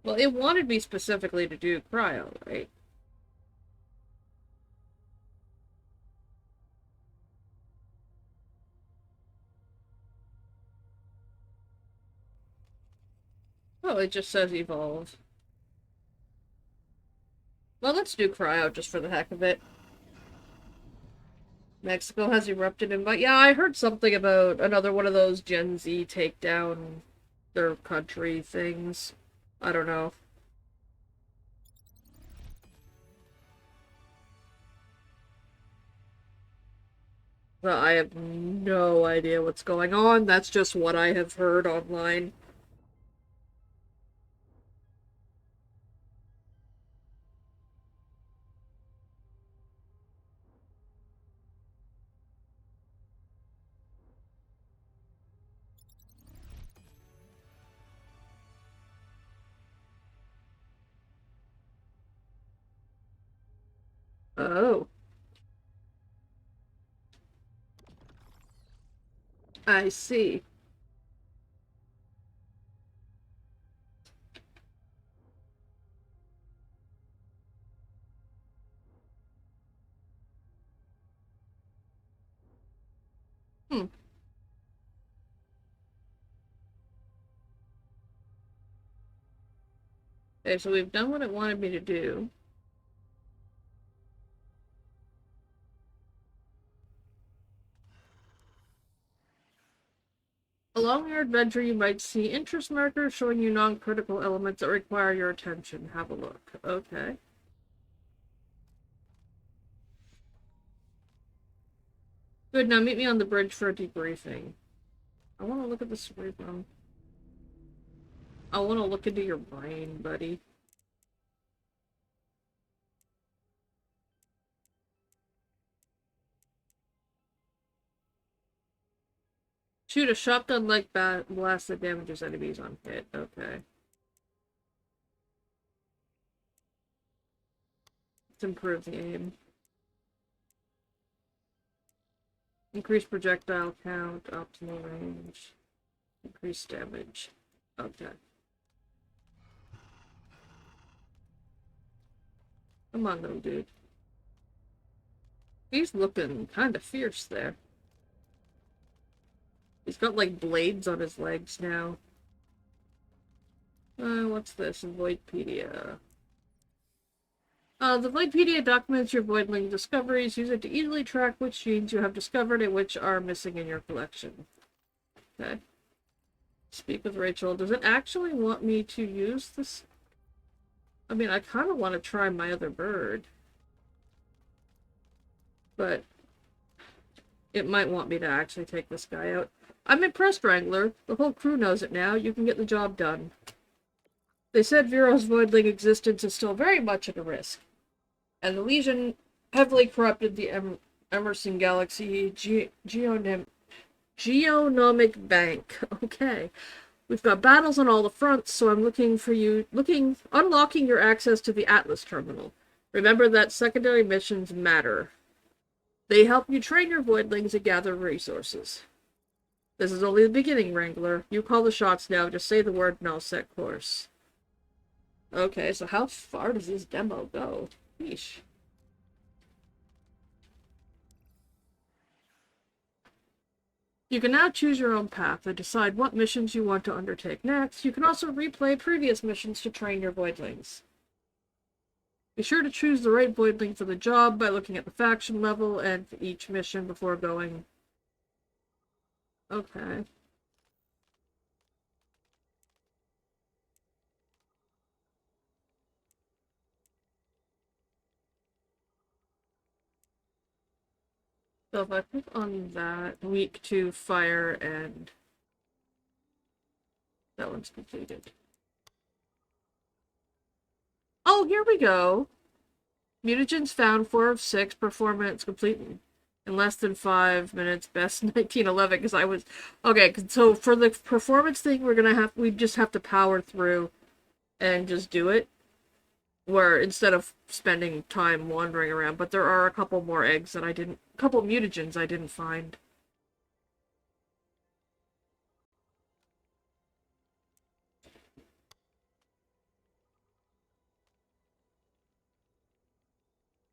Well, it wanted me specifically to do cryo, right? Oh, it just says evolve. Well, let's do cryo just for the heck of it. Mexico has erupted in... But yeah, I heard something about another one of those Gen Z take down their country things. I don't know. But I have no idea what's going on. That's just what I have heard online. Oh. I see. Hmm. Okay, so we've done what it wanted me to do. Along your adventure, you might see interest markers showing you non-critical elements that require your attention. Have a look. Okay. Good, now meet me on the bridge for a debriefing. I want to look at the cerebrum. I want to look into your brain, buddy. Shoot a shotgun like blast that damages enemies on hit. Okay. Let's improve the aim. Increase projectile count, optimal range, increase damage. Okay. Come on, little dude. He's looking kind of fierce there. He's got like blades on his legs now. What's this? Voidpedia. The Voidpedia documents your Voidling discoveries. Use it to easily track which genes you have discovered and which are missing in your collection. Okay. Speak with Rachel. Does it actually want me to use this? I mean, I kind of want to try my other bird. But it might want me to actually take this guy out. I'm impressed, Wrangler. The whole crew knows it now. You can get the job done. They said Vero's Voidling existence is still very much at a risk. And the Legion heavily corrupted the Emerson Galaxy Geonomic Bank. Okay. We've got battles on all the fronts, so I'm looking for you, unlocking your access to the Atlas terminal. Remember that secondary missions matter. They help you train your Voidlings and gather resources. This is only the beginning, Wrangler. You call the shots now, just say the word and I'll set course. Okay, so how far does this demo go? Yeesh. You can now choose your own path and decide what missions you want to undertake next. You can also replay previous missions to train your Voidlings. Be sure to choose the right Voidling for the job by looking at the faction level and for each mission before going. Okay. So if I click on that, weak to fire, and that one's completed. Oh, here we go. Mutagens found 4 of 6, performance complete in less than 5 minutes, best 1911, because I was... Okay, so for the performance thing, we just have to power through and just do it. Where instead of spending time wandering around, but there are a couple more eggs that a couple mutagens I didn't find.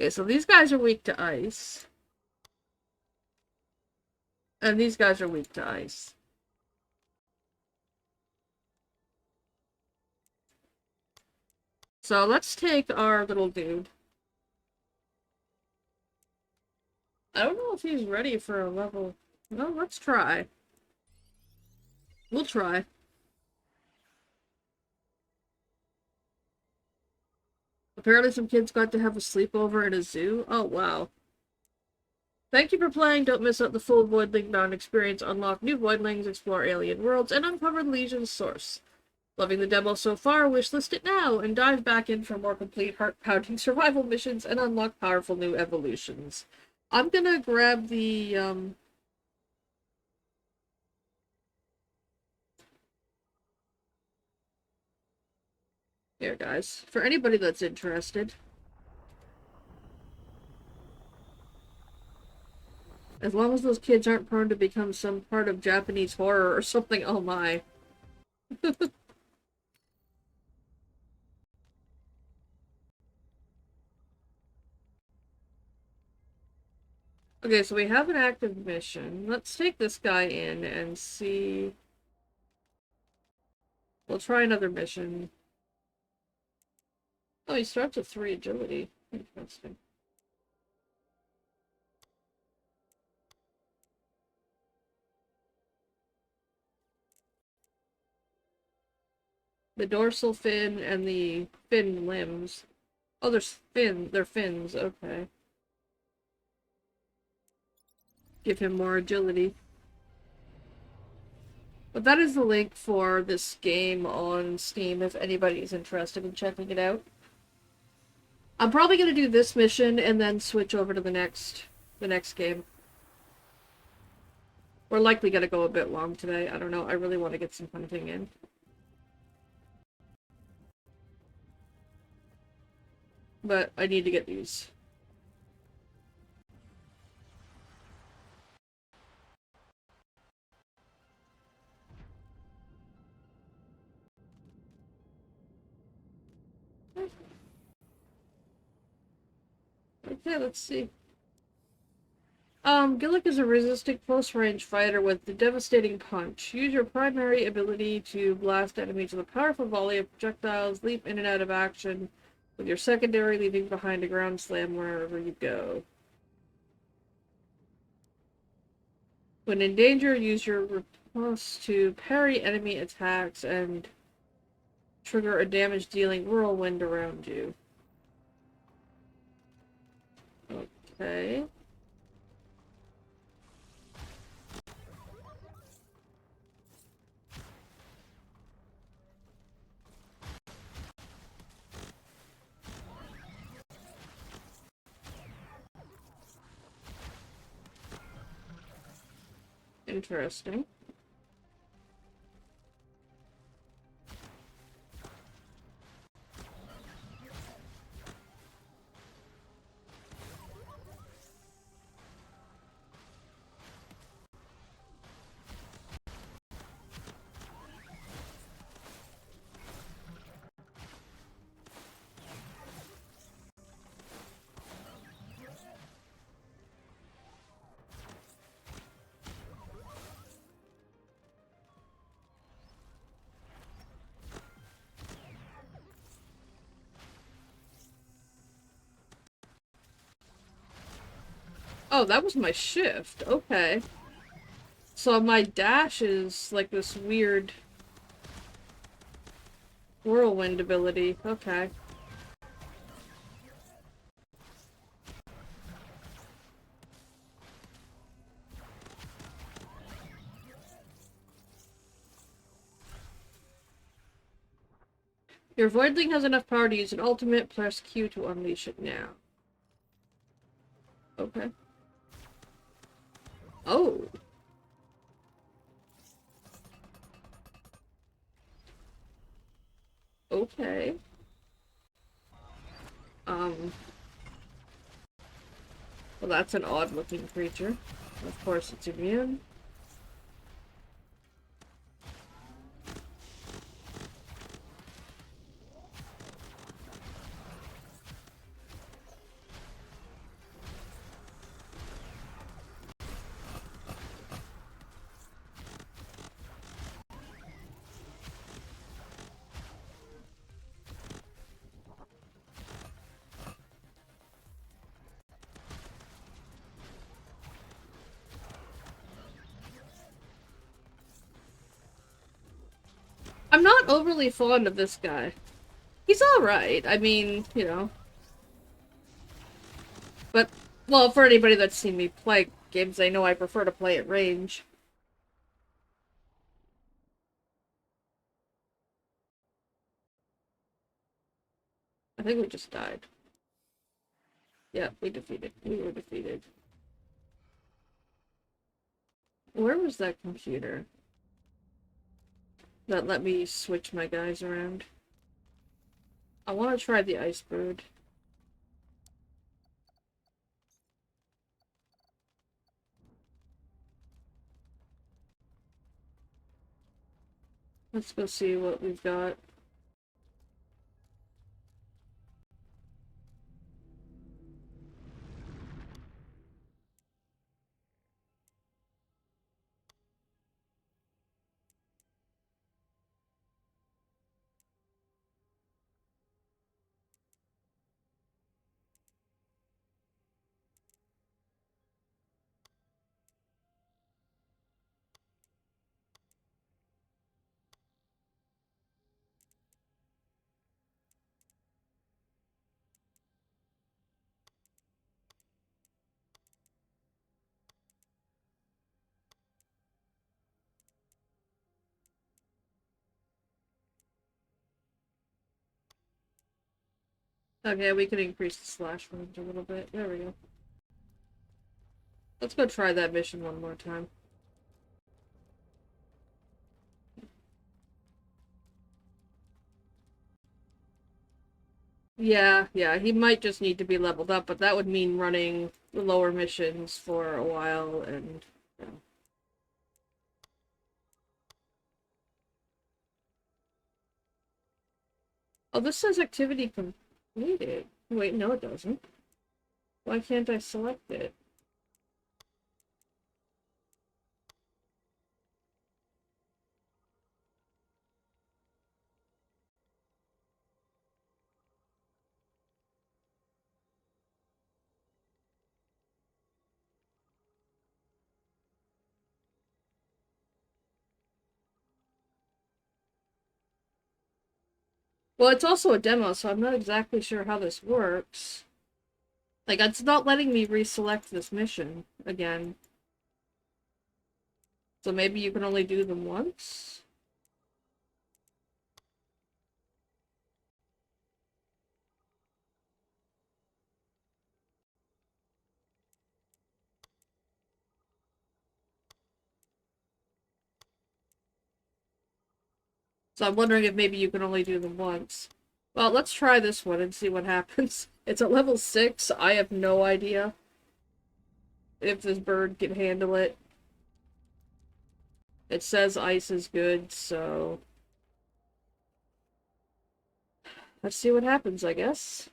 Okay, so these guys are weak to ice. And these guys are weak to ice. So let's take our little dude. I don't know if he's ready for a level... Well, let's try. We'll try. Apparently some kids got to have a sleepover in a zoo. Oh, wow. Thank you for playing. Don't miss out the full Voidling Bound experience. Unlock new Voidlings, explore alien worlds, and uncover the Legion's source. Loving the demo so far? Wishlist it now, and dive back in for more complete heart-pounding survival missions and unlock powerful new evolutions. I'm gonna grab the, Here, guys. For anybody that's interested. As long as those kids aren't prone to become some part of Japanese horror or something, oh my. Okay, so we have an active mission. Let's take this guy in and see... We'll try another mission. Oh, he starts with 3 agility. Interesting. The dorsal fin and the fin limbs. Oh, there's they're fins, okay. Give him more agility. But that is the link for this game on Steam if anybody is interested in checking it out. I'm probably gonna do this mission and then switch over to the next game. We're likely gonna go a bit long today. I don't know. I really want to get some hunting in. But I need to get these. Okay, let's see. Gillick is a resistant close-range fighter with the devastating punch. Use your primary ability to blast enemies with a powerful volley of projectiles, leap in and out of action, with your secondary leaving behind a ground slam wherever you go. When in danger, use your riposte to parry enemy attacks and trigger a damage-dealing whirlwind around you. Okay. Interesting. Oh, that was my shift. Okay. So my dash is like this weird whirlwind ability. Okay. Your Voidling has enough power to use an ultimate. Press Q to unleash it now. Okay. Oh. Okay. Um. Well, that's an odd-looking creature. Of course, it's immune. I'm not overly fond of this guy. He's alright. I mean, you know. But, well, for anybody that's seen me play games, they know I prefer to play at range. I think we just died. Yeah, we were defeated. Where was that computer that let me switch my guys around? I want to try the ice bird. Let's go see what we've got. Okay, we can increase the slash range a little bit. There we go. Let's go try that mission one more time. Yeah, he might just need to be leveled up, but that would mean running the lower missions for a while, and you know. Oh, this says activity completed. Wait, no it doesn't. Why can't I select it? Well, it's also a demo, so I'm not exactly sure how this works. Like, it's not letting me reselect this mission again. So maybe you can only do them once? So I'm wondering if maybe you can only do them once. Well, let's try this one and see what happens. It's at level 6. I have no idea if this bird can handle it. It says ice is good, so let's see what happens, I guess.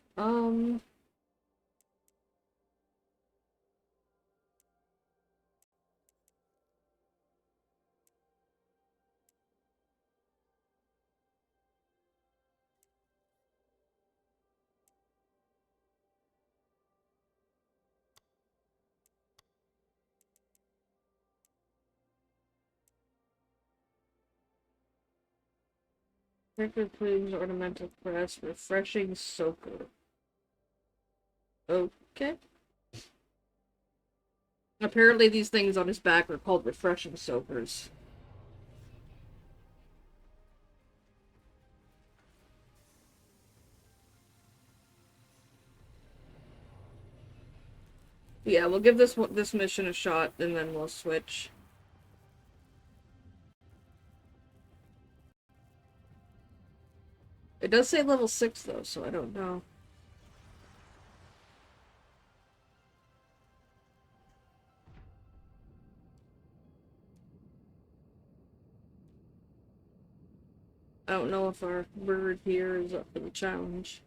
Character plumes, ornamental crest, refreshing soaker. Okay. Apparently these things on his back are called refreshing soakers. Yeah, we'll give this mission a shot, and then we'll switch. It does say level 6, though, so I don't know. I don't know if our bird here is up for the challenge.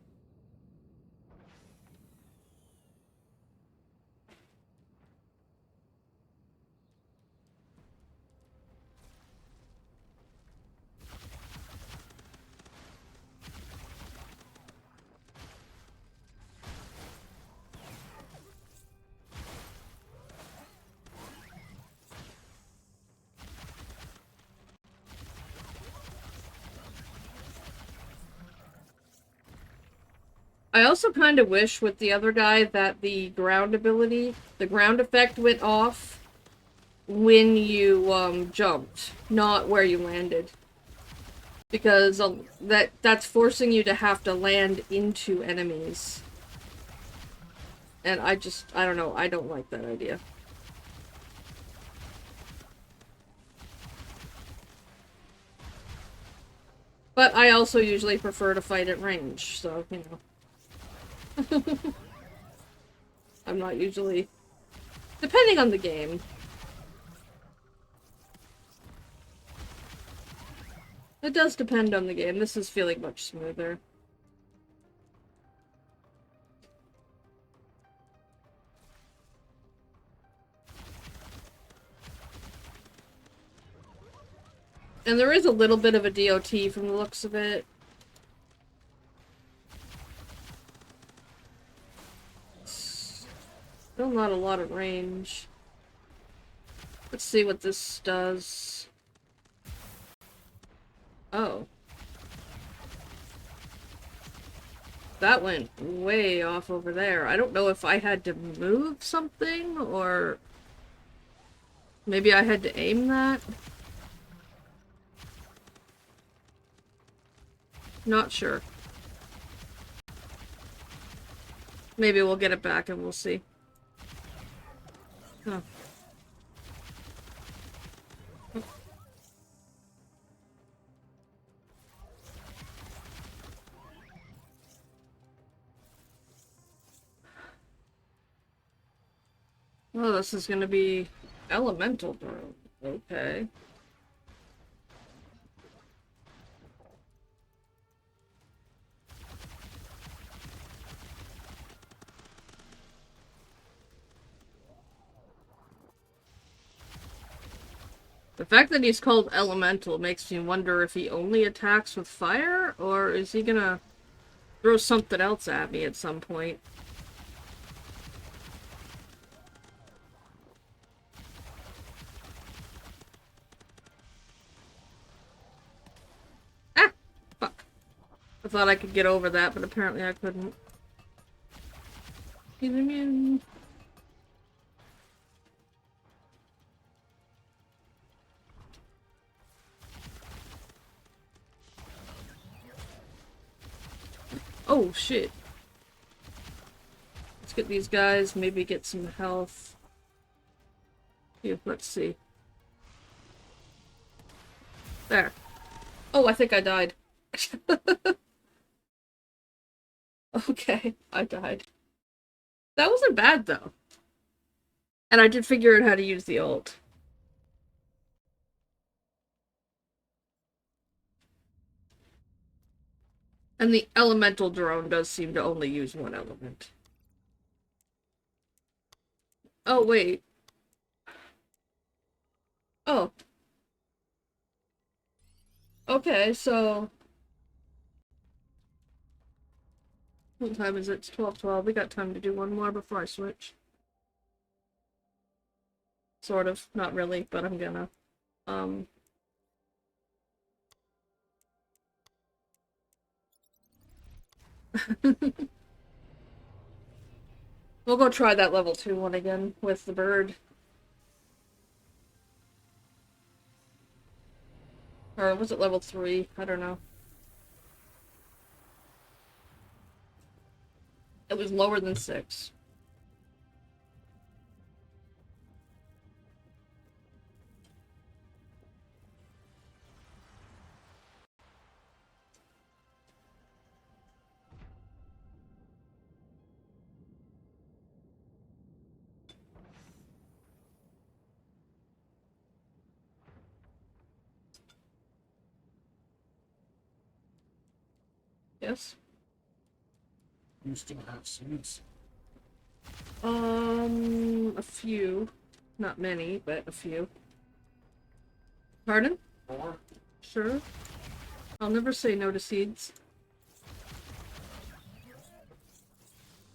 I also kind of wish with the other guy that the ground ability, the ground effect went off when you jumped, not where you landed. Because that's forcing you to have to land into enemies. And I don't know, I don't like that idea. But I also usually prefer to fight at range, so, you know. I'm not usually... Depending on the game. It does depend on the game. This is feeling much smoother. And there is a little bit of a DOT from the looks of it. Still not a lot of range. Let's see what this does. Oh. That went way off over there. I don't know if I had to move something, or... Maybe I had to aim that? Not sure. Maybe we'll get it back and we'll see. Huh. Oh, this is gonna be elemental, bro. Okay. The fact that he's called elemental makes me wonder if he only attacks with fire, or is he gonna throw something else at me at some point? Ah! Fuck. I thought I could get over that, but apparently I couldn't. He's immune. Oh, shit. Let's get these guys, maybe get some health. Here, let's see. There. Oh, I think I died. Okay, I died. That wasn't bad, though. And I did figure out how to use the ult. And the elemental drone does seem to only use one element. Oh, wait. Oh. Okay, so... What time is it? It's 12:12. We got time to do one more before I switch. Sort of. Not really, but I'm gonna. We'll go try that level 2 one again with the bird. Or was it level 3? I don't know. It was lower than 6. Yes? You still have seeds? A few. Not many, but a few. Pardon? 4? Sure. I'll never say no to seeds.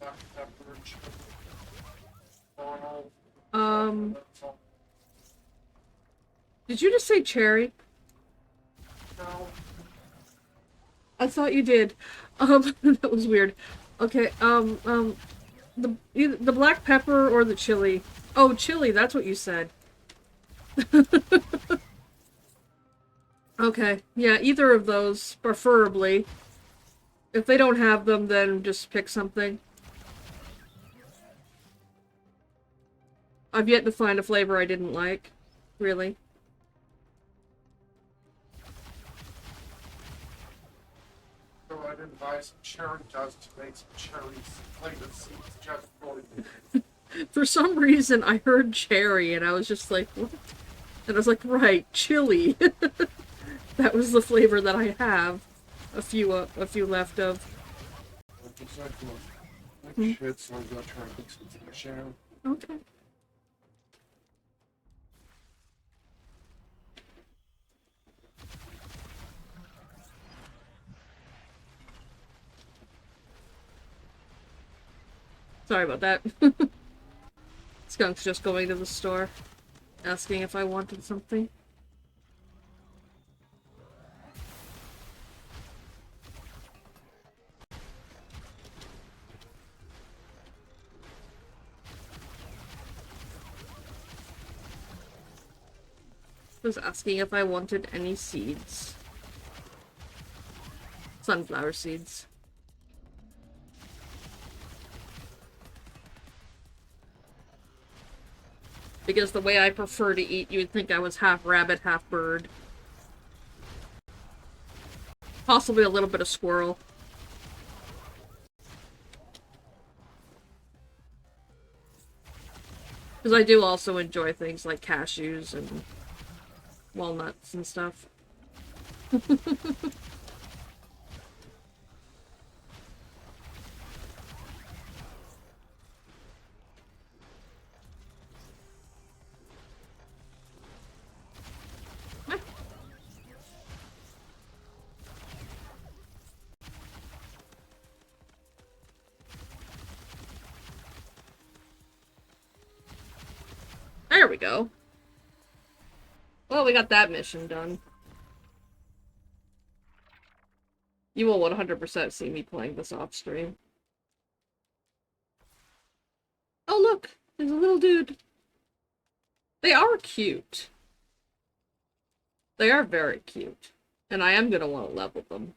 Black pepper, chili, oil. Did you just say cherry? No. I thought you did. That was weird. Okay, the black pepper or the chili? Oh, chili, that's what you said. Okay, yeah, either of those, preferably. If they don't have them, then just pick something. I've yet to find a flavor I didn't like. Really. So I didn't buy some cherry dust to make some cherry flavored seeds just for you. For some reason, I heard cherry, and I was just like, what? And I was like, right, chili. That was the flavor that I have. A few left of. Like shit, so I'm gonna try and fix some fish out. Okay. Sorry about that. Skunk's just going to the store, asking if I wanted something. Was asking if I wanted any seeds. Sunflower seeds. Because the way I prefer to eat, you would think I was half rabbit, half bird. Possibly a little bit of squirrel. Because I do also enjoy things like cashews and walnuts and stuff. There we go. Well, we got that mission done. You will 100% see me playing this off stream. Oh, look! There's a little dude. They are cute. They are very cute. And I am gonna want to level them.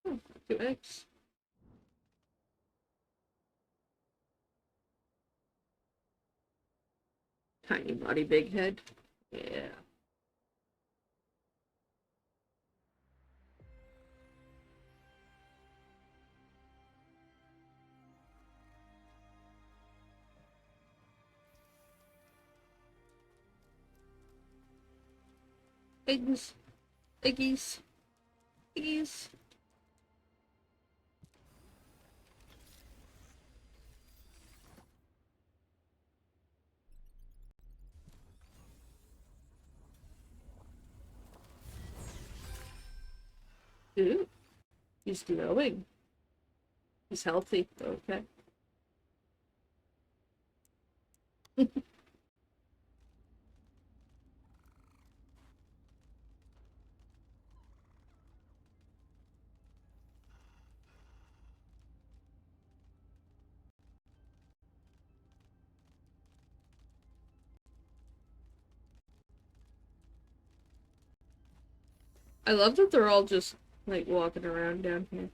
Oh, 2x. Tiny body, big head. Yeah. Eggs. Eggies. Eggies. Ooh. He's glowing. He's healthy. Okay. I love that they're all just, like, walking around down here.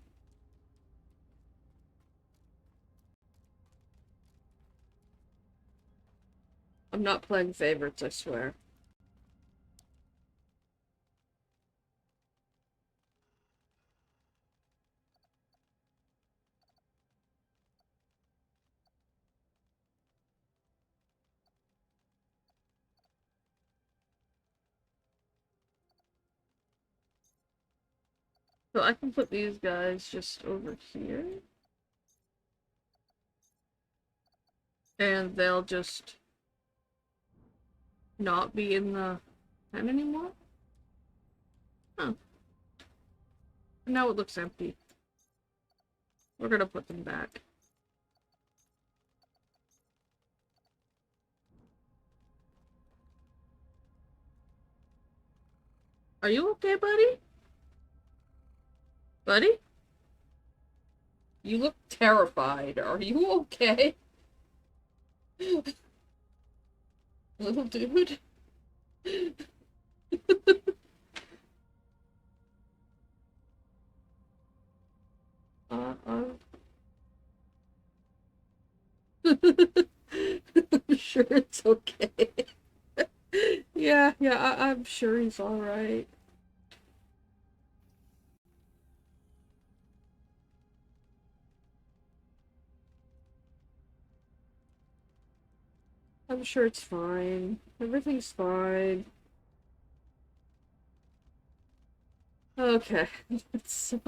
I'm not playing favorites, I swear. So I can put these guys just over here. And they'll just not be in the pen anymore? Huh. Now it looks empty. We're gonna put them back. Are you okay, buddy? Buddy? You look terrified. Are you okay? Little dude? Uh. I'm sure it's okay. Yeah, I'm sure he's alright. I'm sure it's fine. Everything's fine. Okay. So